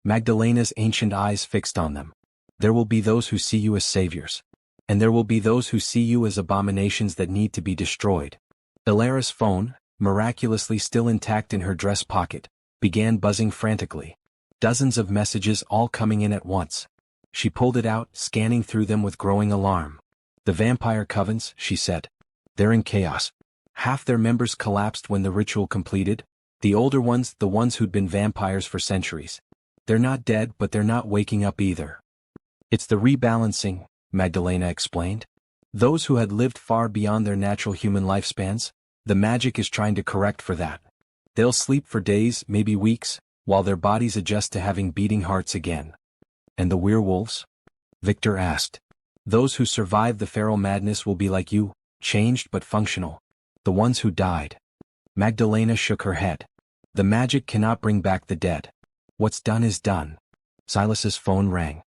Magdalena's ancient eyes fixed on them. There will be those who see you as saviors. And there will be those who see you as abominations that need to be destroyed. Elara's phone, miraculously still intact in her dress pocket, began buzzing frantically. Dozens of messages all coming in at once. She pulled it out, scanning through them with growing alarm. The vampire covens, she said. They're in chaos. Half their members collapsed when the ritual completed. The older ones, the ones who'd been vampires for centuries. They're not dead, but they're not waking up either. It's the rebalancing, Magdalena explained. Those who had lived far beyond their natural human lifespans, the magic is trying to correct for that. They'll sleep for days, maybe weeks, while their bodies adjust to having beating hearts again. And the werewolves? Victor asked. Those who survived the feral madness will be like you, changed but functional. The ones who died. Magdalena shook her head. The magic cannot bring back the dead. What's done is done. Silas's phone rang.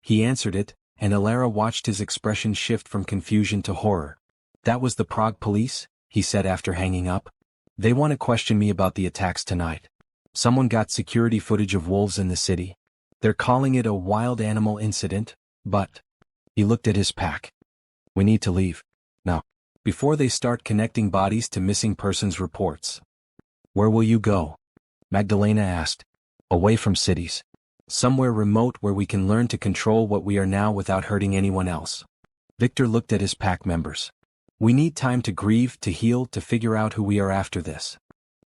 He answered it, and Elara watched his expression shift from confusion to horror. That was the Prague police, he said after hanging up. They want to question me about the attacks tonight. Someone got security footage of wolves in the city. They're calling it a wild animal incident, but... He looked at his pack. We need to leave. Now. Before they start connecting bodies to missing persons reports. Where will you go? Magdalena asked. Away from cities. Somewhere remote where we can learn to control what we are now without hurting anyone else. Victor looked at his pack members. We need time to grieve, to heal, to figure out who we are after this.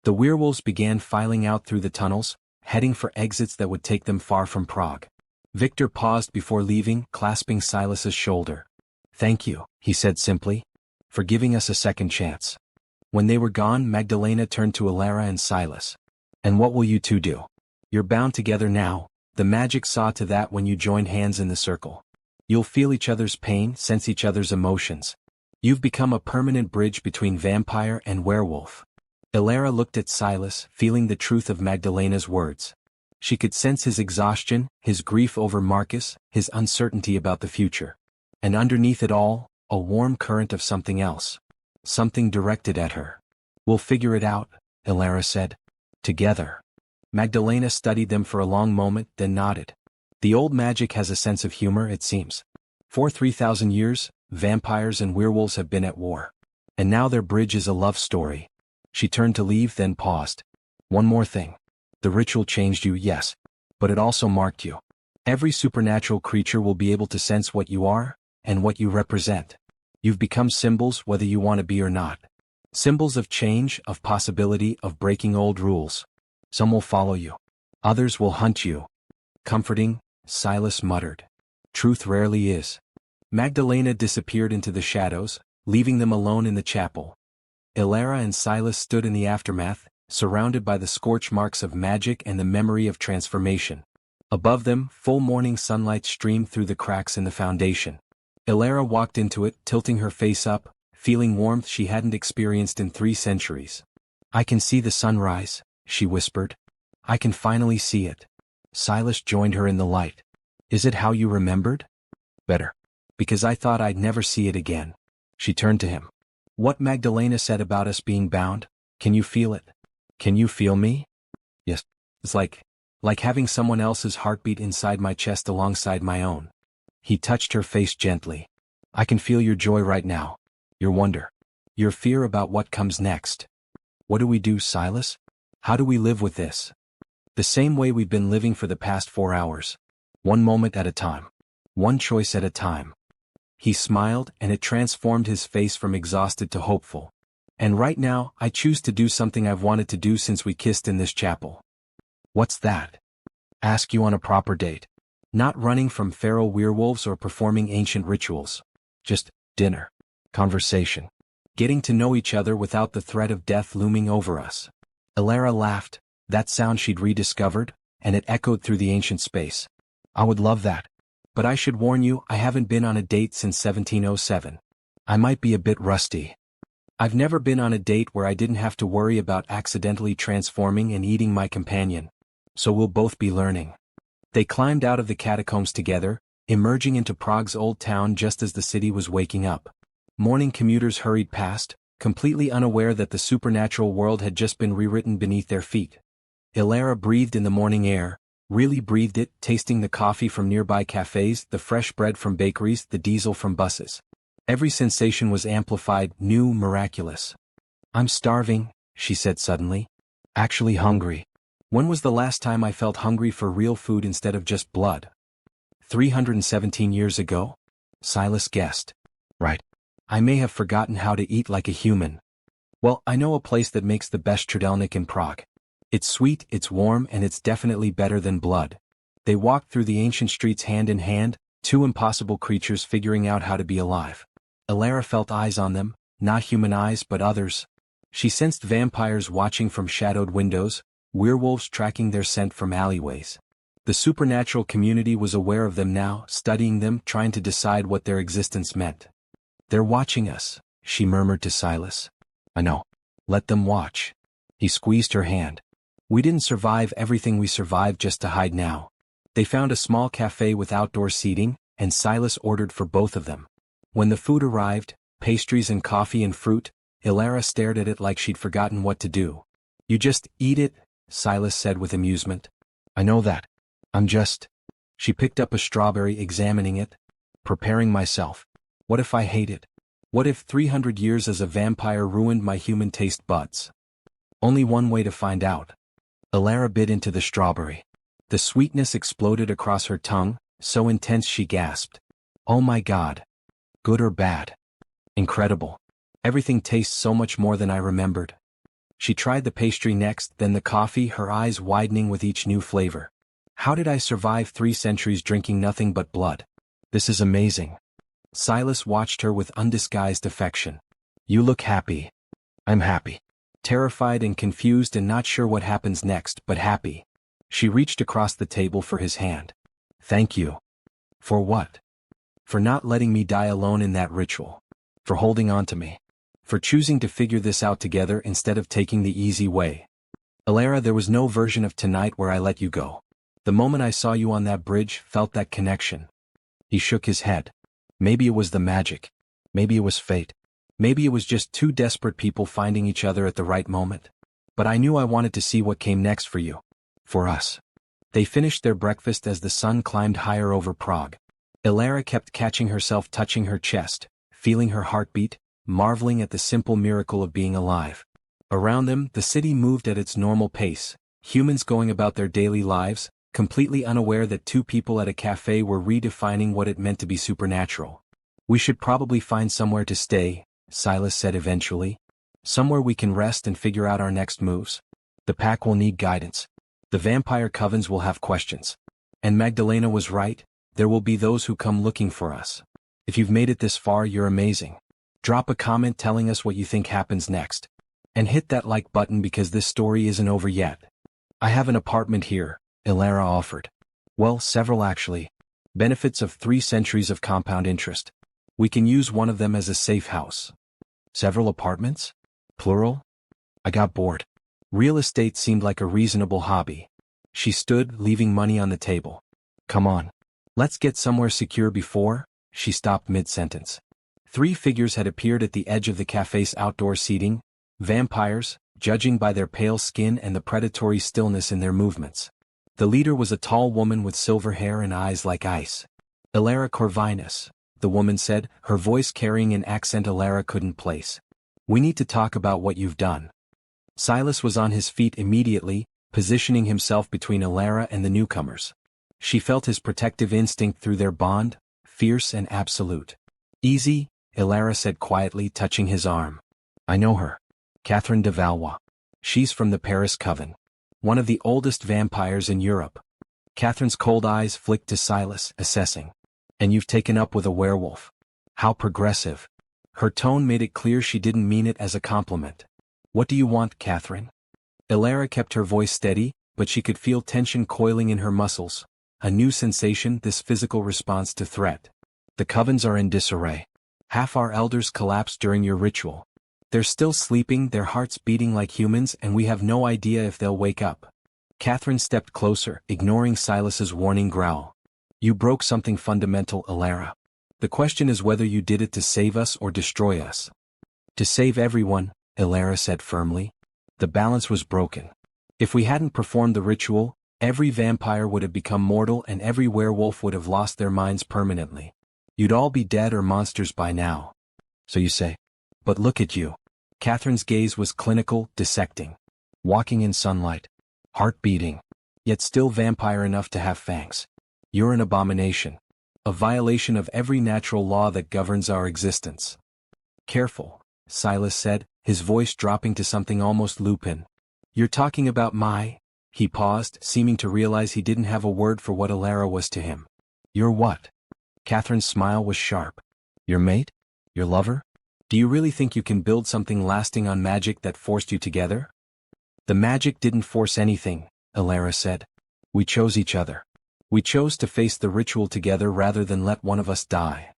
The werewolves began filing out through the tunnels, heading for exits that would take them far from Prague. Victor paused before leaving, clasping Silas's shoulder. Thank you, he said simply, for giving us a second chance. When they were gone, Magdalena turned to Elara and Silas. And what will you two do? You're bound together now. The magic saw to that when you joined hands in the circle. You'll feel each other's pain, sense each other's emotions. You've become a permanent bridge between vampire and werewolf. Elara looked at Silas, feeling the truth of Magdalena's words. She could sense his exhaustion, his grief over Marcus, his uncertainty about the future. And underneath it all, a warm current of something else. Something directed at her. "We'll figure it out," Elara said. "Together." Magdalena studied them for a long moment, then nodded. The old magic has a sense of humor, it seems. For 3,000 years, vampires and werewolves have been at war. And now their bridge is a love story. She turned to leave, then paused. "One more thing. The ritual changed you, yes. But it also marked you. Every supernatural creature will be able to sense what you are, and what you represent. You've become symbols whether you want to be or not. Symbols of change, of possibility, of breaking old rules. Some will follow you. Others will hunt you." "Comforting," Silas muttered. "Truth rarely is." Magdalena disappeared into the shadows, leaving them alone in the chapel. Elara and Silas stood in the aftermath, surrounded by the scorch marks of magic and the memory of transformation. Above them, full morning sunlight streamed through the cracks in the foundation. Elara walked into it, tilting her face up, feeling warmth she hadn't experienced in 3 centuries. "I can see the sunrise," she whispered. "I can finally see it." Silas joined her in the light. "Is it how you remembered?" "Better. Because I thought I'd never see it again." She turned to him. "What Magdalena said about us being bound, can you feel it? Can you feel me?" "Yes. It's like having someone else's heartbeat inside my chest alongside my own." He touched her face gently. "I can feel your joy right now. Your wonder. Your fear about what comes next. What do we do, Silas? How do we live with this?" "The same way we've been living for the past 4 hours. One moment at a time. One choice at a time." He smiled, and it transformed his face from exhausted to hopeful. "And right now, I choose to do something I've wanted to do since we kissed in this chapel." "What's that?" "Ask you on a proper date. Not running from feral werewolves or performing ancient rituals. Just dinner. Conversation. Getting to know each other without the threat of death looming over us." Elara laughed, that sound she'd rediscovered, and it echoed through the ancient space. "I would love that. But I should warn you, I haven't been on a date since 1707. I might be a bit rusty. I've never been on a date where I didn't have to worry about accidentally transforming and eating my companion. So we'll both be learning." They climbed out of the catacombs together, emerging into Prague's old town just as the city was waking up. Morning commuters hurried past, completely unaware that the supernatural world had just been rewritten beneath their feet. Elara breathed in the morning air, really breathed it, tasting the coffee from nearby cafes, the fresh bread from bakeries, the diesel from buses. Every sensation was amplified, new, miraculous. "I'm starving," she said suddenly. "Actually hungry. When was the last time I felt hungry for real food instead of just blood?" 317 years ago? Silas guessed. "Right. I may have forgotten how to eat like a human. Well, I know a place that makes the best trudelnik in Prague. It's sweet, it's warm, and it's definitely better than blood." They walked through the ancient streets hand in hand, 2 impossible creatures figuring out how to be alive. Elara felt eyes on them, not human eyes but others. She sensed vampires watching from shadowed windows, werewolves tracking their scent from alleyways. The supernatural community was aware of them now, studying them, trying to decide what their existence meant. "They're watching us," she murmured to Silas. "I know. Let them watch." He squeezed her hand. "We didn't survive everything we survived just to hide now." They found a small cafe with outdoor seating, and Silas ordered for both of them. When the food arrived, pastries and coffee and fruit, Elara stared at it like she'd forgotten what to do. "You just eat it," Silas said with amusement. "I know that. I'm just—" She picked up a strawberry, examining it. "Preparing myself. What if I hate it? What if 300 years as a vampire ruined my human taste buds? Only one way to find out." Elara bit into the strawberry. The sweetness exploded across her tongue, so intense she gasped. "Oh my God. Good or bad? Incredible. Everything tastes so much more than I remembered." She tried the pastry next, then the coffee, her eyes widening with each new flavor. "How did I survive 3 centuries drinking nothing but blood? This is amazing." Silas watched her with undisguised affection. "You look happy." "I'm happy. Terrified and confused and not sure what happens next, but happy." She reached across the table for his hand. "Thank you." "For what?" "For not letting me die alone in that ritual. For holding on to me. For choosing to figure this out together instead of taking the easy way. Elara, there was no version of tonight where I let you go. The moment I saw you on that bridge, felt that connection. He shook his head. Maybe it was the magic. Maybe it was fate. Maybe it was just two desperate people finding each other at the right moment. But I knew I wanted to see what came next for you. For us. They finished their breakfast as the sun climbed higher over Prague. Elara kept catching herself touching her chest, feeling her heartbeat, marveling at the simple miracle of being alive. Around them, the city moved at its normal pace, humans going about their daily lives, completely unaware that two people at a cafe were redefining what it meant to be supernatural. We should probably find somewhere to stay, Silas said eventually. Somewhere we can rest and figure out our next moves. The pack will need guidance. The vampire covens will have questions. And Magdalena was right, there will be those who come looking for us. If you've made it this far, you're amazing. Drop a comment telling us what you think happens next. And hit that like button because this story isn't over yet. I have an apartment here, Elara offered. Well, several actually. Benefits of 3 centuries of compound interest. We can use one of them as a safe house. Several apartments? Plural? I got bored. Real estate seemed like a reasonable hobby. She stood, leaving money on the table. Come on. Let's get somewhere secure before. She stopped mid-sentence. 3 figures had appeared at the edge of the cafe's outdoor seating. Vampires, judging by their pale skin and the predatory stillness in their movements. The leader was a tall woman with silver hair and eyes like ice. Elara Corvinus, the woman said, her voice carrying an accent Elara couldn't place. We need to talk about what you've done. Silas was on his feet immediately, positioning himself between Elara and the newcomers. She felt his protective instinct through their bond, fierce and absolute. Easy, Elara said quietly, touching his arm. I know her. Catherine de Valois. She's from the Paris Coven. One of the oldest vampires in Europe. Catherine's cold eyes flicked to Silas, assessing. And you've taken up with a werewolf. How progressive. Her tone made it clear she didn't mean it as a compliment. What do you want, Catherine? Elara kept her voice steady, but she could feel tension coiling in her muscles. A new sensation, this physical response to threat. The covens are in disarray. Half our elders collapsed during your ritual. They're still sleeping, their hearts beating like humans, and we have no idea if they'll wake up. Catherine stepped closer, ignoring Silas's warning growl. You broke something fundamental, Elara. The question is whether you did it to save us or destroy us. To save everyone, Elara said firmly. The balance was broken. If we hadn't performed the ritual, every vampire would have become mortal and every werewolf would have lost their minds permanently. You'd all be dead or monsters by now. So you say. But look at you. Catherine's gaze was clinical, dissecting. Walking in sunlight. Heart beating. Yet still vampire enough to have fangs. You're an abomination. A violation of every natural law that governs our existence. Careful, Silas said, his voice dropping to something almost lupin. You're talking about my... He paused, seeming to realize he didn't have a word for what Elara was to him. Your what? Catherine's smile was sharp. Your mate? Your lover? Do you really think you can build something lasting on magic that forced you together? The magic didn't force anything, Elara said. We chose each other. We chose to face the ritual together rather than let one of us die.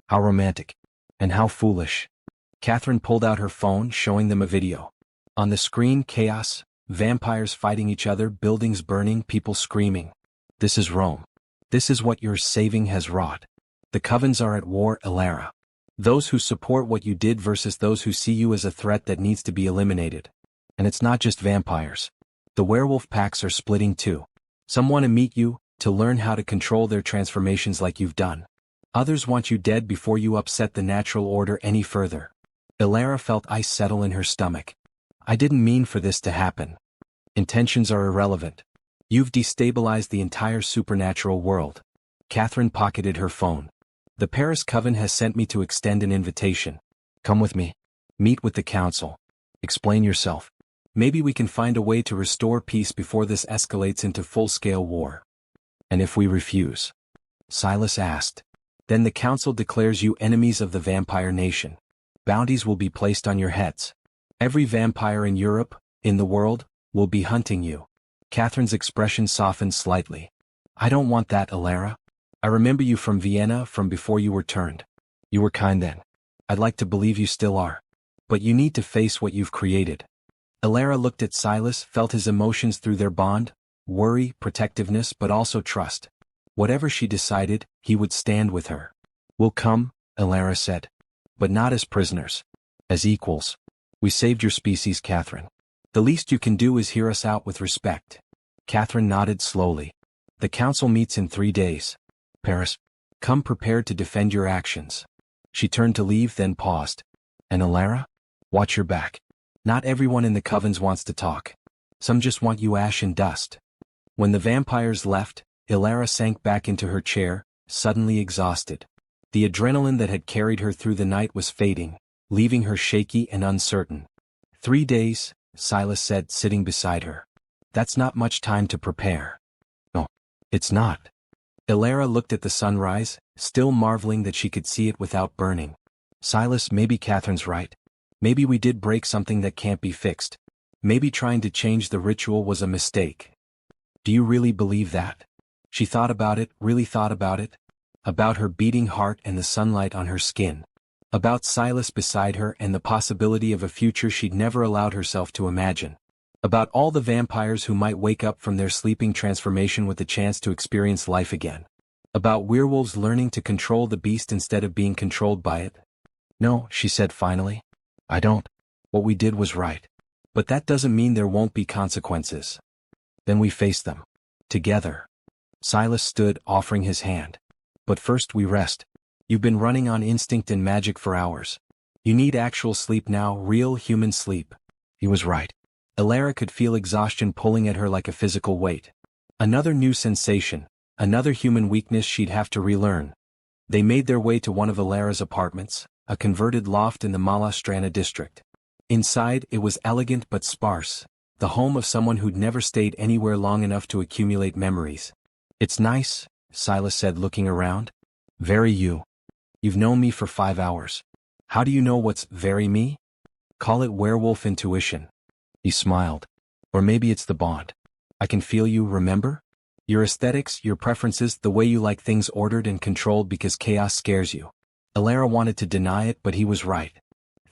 How romantic. And how foolish. Catherine pulled out her phone, showing them a video. On the screen, chaos, vampires fighting each other, buildings burning, people screaming. This is Rome. This is what your saving has wrought. The covens are at war, Elara. Those who support what you did versus those who see you as a threat that needs to be eliminated. And it's not just vampires. The werewolf packs are splitting too. Some want to meet you, to learn how to control their transformations like you've done. Others want you dead before you upset the natural order any further. Elara felt ice settle in her stomach. I didn't mean for this to happen. Intentions are irrelevant. You've destabilized the entire supernatural world. Catherine pocketed her phone. The Paris Coven has sent me to extend an invitation. Come with me. Meet with the council. Explain yourself. Maybe we can find a way to restore peace before this escalates into full-scale war. And if we refuse? Silas asked. Then the council declares you enemies of the vampire nation. Bounties will be placed on your heads. Every vampire in Europe, in the world, will be hunting you. Catherine's expression softened slightly. I don't want that, Elara. I remember you from Vienna, from before you were turned. You were kind then. I'd like to believe you still are. But you need to face what you've created. Elara looked at Silas, felt his emotions through their bond. worry, protectiveness, but also trust. Whatever she decided, he would stand with her. "We'll come," Elara said. "But not as prisoners. As equals. We saved your species, Catherine. The least you can do is hear us out with respect." Catherine nodded slowly. "The council meets in 3 days. Paris, come prepared to defend your actions." She turned to leave, then paused. "And Elara? Watch your back. Not everyone in the covens wants to talk. Some just want you ash and dust." When the vampires left, Elara sank back into her chair, suddenly exhausted. The adrenaline that had carried her through the night was fading, leaving her shaky and uncertain. 3 days, Silas said, sitting beside her. "That's not much time to prepare." "No, it's not." Elara looked at the sunrise, still marveling that she could see it without burning. "Silas, maybe Catherine's right. Maybe we did break something that can't be fixed. Maybe trying to change the ritual was a mistake." "Do you really believe that?" She thought about it, really thought about it. About her beating heart and the sunlight on her skin. About Silas beside her and the possibility of a future she'd never allowed herself to imagine. About all the vampires who might wake up from their sleeping transformation with the chance to experience life again. About werewolves learning to control the beast instead of being controlled by it. "No," she said finally. "I don't. What we did was right. But that doesn't mean there won't be consequences. Then we face them. Together." Silas stood, offering his hand. "But first we rest. You've been running on instinct and magic for hours. You need actual sleep now, real human sleep." He was right. Elara could feel exhaustion pulling at her like a physical weight. Another new sensation, another human weakness she'd have to relearn. They made their way to one of Elara's apartments, a converted loft in the Malastrana district. Inside, it was elegant but sparse, the home of someone who'd never stayed anywhere long enough to accumulate memories. "It's nice," Silas said, looking around. "Very you. You've known me for 5 hours. How do you know what's very me? Call it werewolf intuition." He smiled. "Or maybe it's the bond. I can feel you, remember? Your aesthetics, your preferences, the way you like things ordered and controlled because chaos scares you." Elara wanted to deny it, but he was right.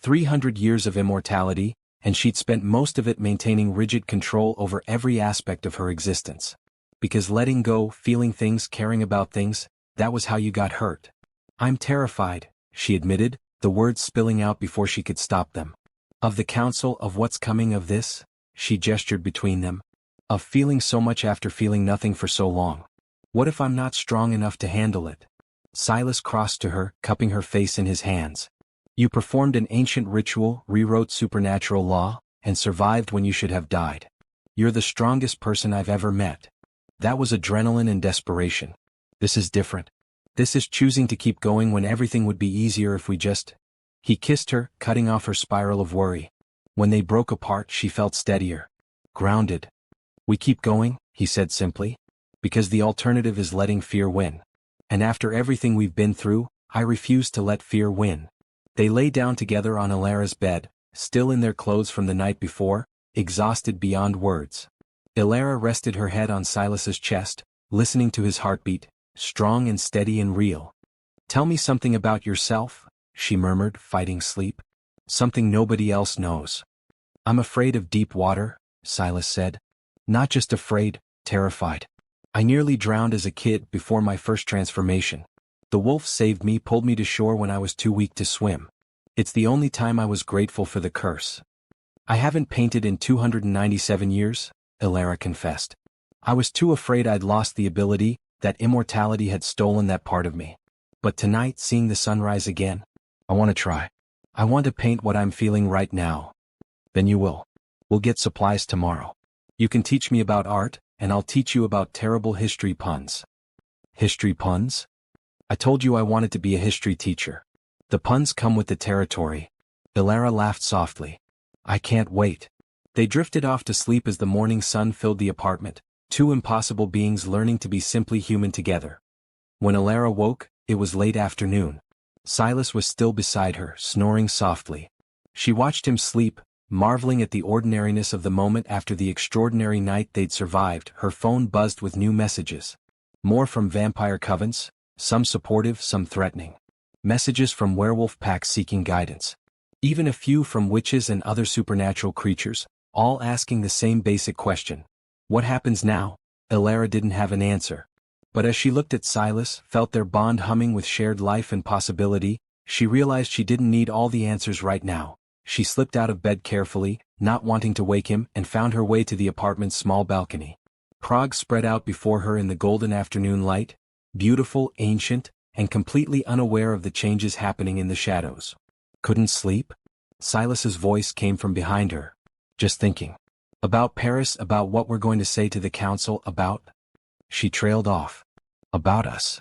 300 years of immortality, and she'd spent most of it maintaining rigid control over every aspect of her existence. Because letting go, feeling things, caring about things, that was how you got hurt. "I'm terrified," she admitted, the words spilling out before she could stop them. "Of the council, of what's coming of this," she gestured between them. "Of feeling so much after feeling nothing for so long. What if I'm not strong enough to handle it?" Silas crossed to her, cupping her face in his hands. "You performed an ancient ritual, rewrote supernatural law, and survived when you should have died. You're the strongest person I've ever met. That was adrenaline and desperation. This is different. This is choosing to keep going when everything would be easier if we just—" He kissed her, cutting off her spiral of worry. When they broke apart, she felt steadier. Grounded. "We keep going," he said simply. "Because the alternative is letting fear win. And after everything we've been through, I refuse to let fear win." They lay down together on Elara's bed, still in their clothes from the night before, exhausted beyond words. Elara rested her head on Silas's chest, listening to his heartbeat, strong and steady and real. "Tell me something about yourself," she murmured, fighting sleep. "Something nobody else knows." "I'm afraid of deep water," Silas said. "Not just afraid, terrified. I nearly drowned as a kid before my first transformation. The wolf saved me, pulled me to shore when I was too weak to swim. It's the only time I was grateful for the curse. I haven't painted in 297 years, Elara confessed. I was too afraid I'd lost the ability, that immortality had stolen that part of me. But tonight, seeing the sunrise again, I want to try. I want to paint what I'm feeling right now." "Then you will. We'll get supplies tomorrow. You can teach me about art, and I'll teach you about terrible history puns." "History puns? I told you I wanted to be a history teacher. The puns come with the territory." Elara laughed softly. "I can't wait." They drifted off to sleep as the morning sun filled the apartment, two impossible beings learning to be simply human together. When Elara woke, it was late afternoon. Silas was still beside her, snoring softly. She watched him sleep, marveling at the ordinariness of the moment after the extraordinary night they'd survived. Her phone buzzed with new messages. More from vampire covens, some supportive, some threatening. Messages from werewolf packs seeking guidance. Even a few from witches and other supernatural creatures, all asking the same basic question. What happens now? Elara didn't have an answer. But as she looked at Silas, felt their bond humming with shared life and possibility, she realized she didn't need all the answers right now. She slipped out of bed carefully, not wanting to wake him, and found her way to the apartment's small balcony. Prague spread out before her in the golden afternoon light, beautiful, ancient, and completely unaware of the changes happening in the shadows. Couldn't sleep? Silas's voice came from behind her. Just thinking. About Paris, about what we're going to say to the council, about... She trailed off. About us.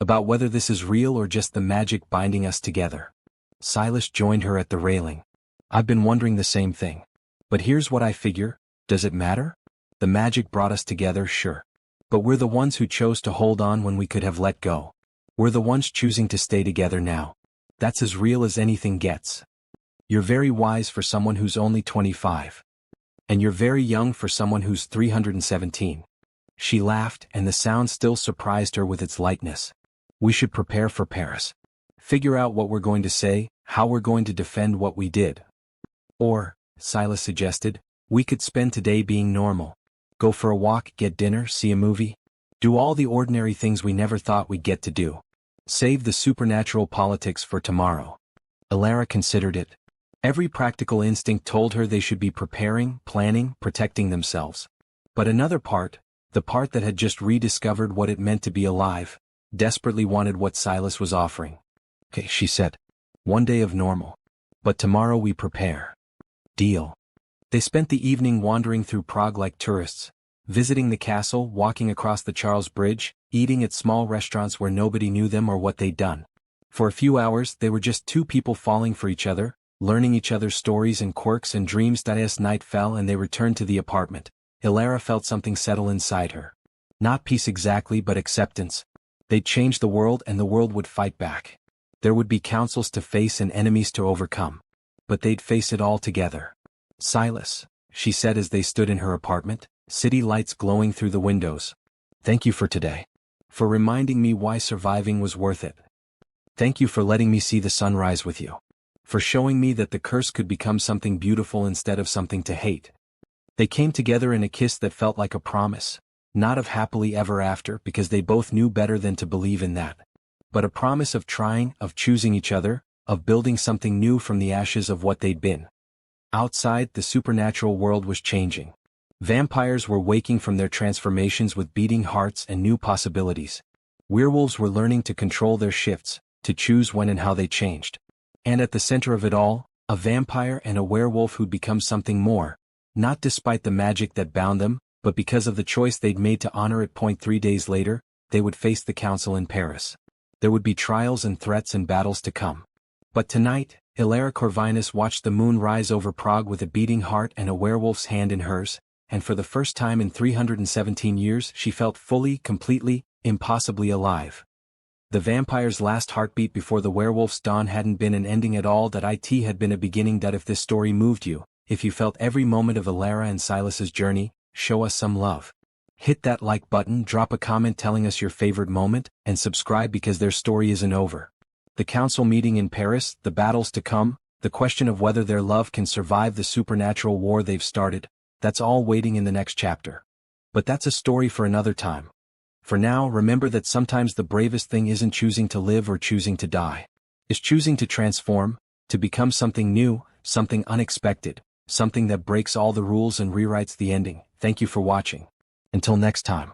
About whether this is real or just the magic binding us together. Silas joined her at the railing. I've been wondering the same thing. But here's what I figure, does it matter? The magic brought us together, sure. But we're the ones who chose to hold on when we could have let go. We're the ones choosing to stay together now. That's as real as anything gets. You're very wise for someone who's only 25. And you're very young for someone who's 317. She laughed, and the sound still surprised her with its lightness. We should prepare for Paris. Figure out what we're going to say, how we're going to defend what we did. Or, Silas suggested, we could spend today being normal. Go for a walk, get dinner, see a movie. Do all the ordinary things we never thought we'd get to do. Save the supernatural politics for tomorrow. Elara considered it. Every practical instinct told her they should be preparing, planning, protecting themselves. But another part, the part that had just rediscovered what it meant to be alive, desperately wanted what Silas was offering. Okay, she said. One day of normal. But tomorrow we prepare. Deal. They spent the evening wandering through Prague like tourists, visiting the castle, walking across the Charles Bridge, eating at small restaurants where nobody knew them or what they'd done. For a few hours they were just two people falling for each other, learning each other's stories and quirks and dreams. As night fell and they returned to the apartment, Elara felt something settle inside her. Not peace exactly, but acceptance. They'd change the world and the world would fight back. There would be councils to face and enemies to overcome. But they'd face it all together. Silas, she said as they stood in her apartment, city lights glowing through the windows. Thank you for today. For reminding me why surviving was worth it. Thank you for letting me see the sunrise with you. For showing me that the curse could become something beautiful instead of something to hate. They came together in a kiss that felt like a promise, not of happily ever after because they both knew better than to believe in that. But a promise of trying, of choosing each other, of building something new from the ashes of what they'd been. Outside, the supernatural world was changing. Vampires were waking from their transformations with beating hearts and new possibilities. Werewolves were learning to control their shifts, to choose when and how they changed. And at the center of it all, a vampire and a werewolf who'd become something more, not despite the magic that bound them, but because of the choice they'd made to honor it. 3 days later, they would face the council in Paris. There would be trials and threats and battles to come. But tonight, Elara Corvinus watched the moon rise over Prague with a beating heart and a werewolf's hand in hers, and for the first time in 317 years she felt fully, completely, impossibly alive. The vampire's last heartbeat before the werewolf's dawn hadn't been an ending at all. It had been a beginning. If this story moved you, if you felt every moment of Elara and Silas's journey, show us some love. Hit that like button, drop a comment telling us your favorite moment, and subscribe because their story isn't over. The council meeting in Paris, the battles to come, the question of whether their love can survive the supernatural war they've started, that's all waiting in the next chapter. But that's a story for another time. For now, remember that sometimes the bravest thing isn't choosing to live or choosing to die. It's choosing to transform, to become something new, something unexpected, something that breaks all the rules and rewrites the ending. Thank you for watching. Until next time.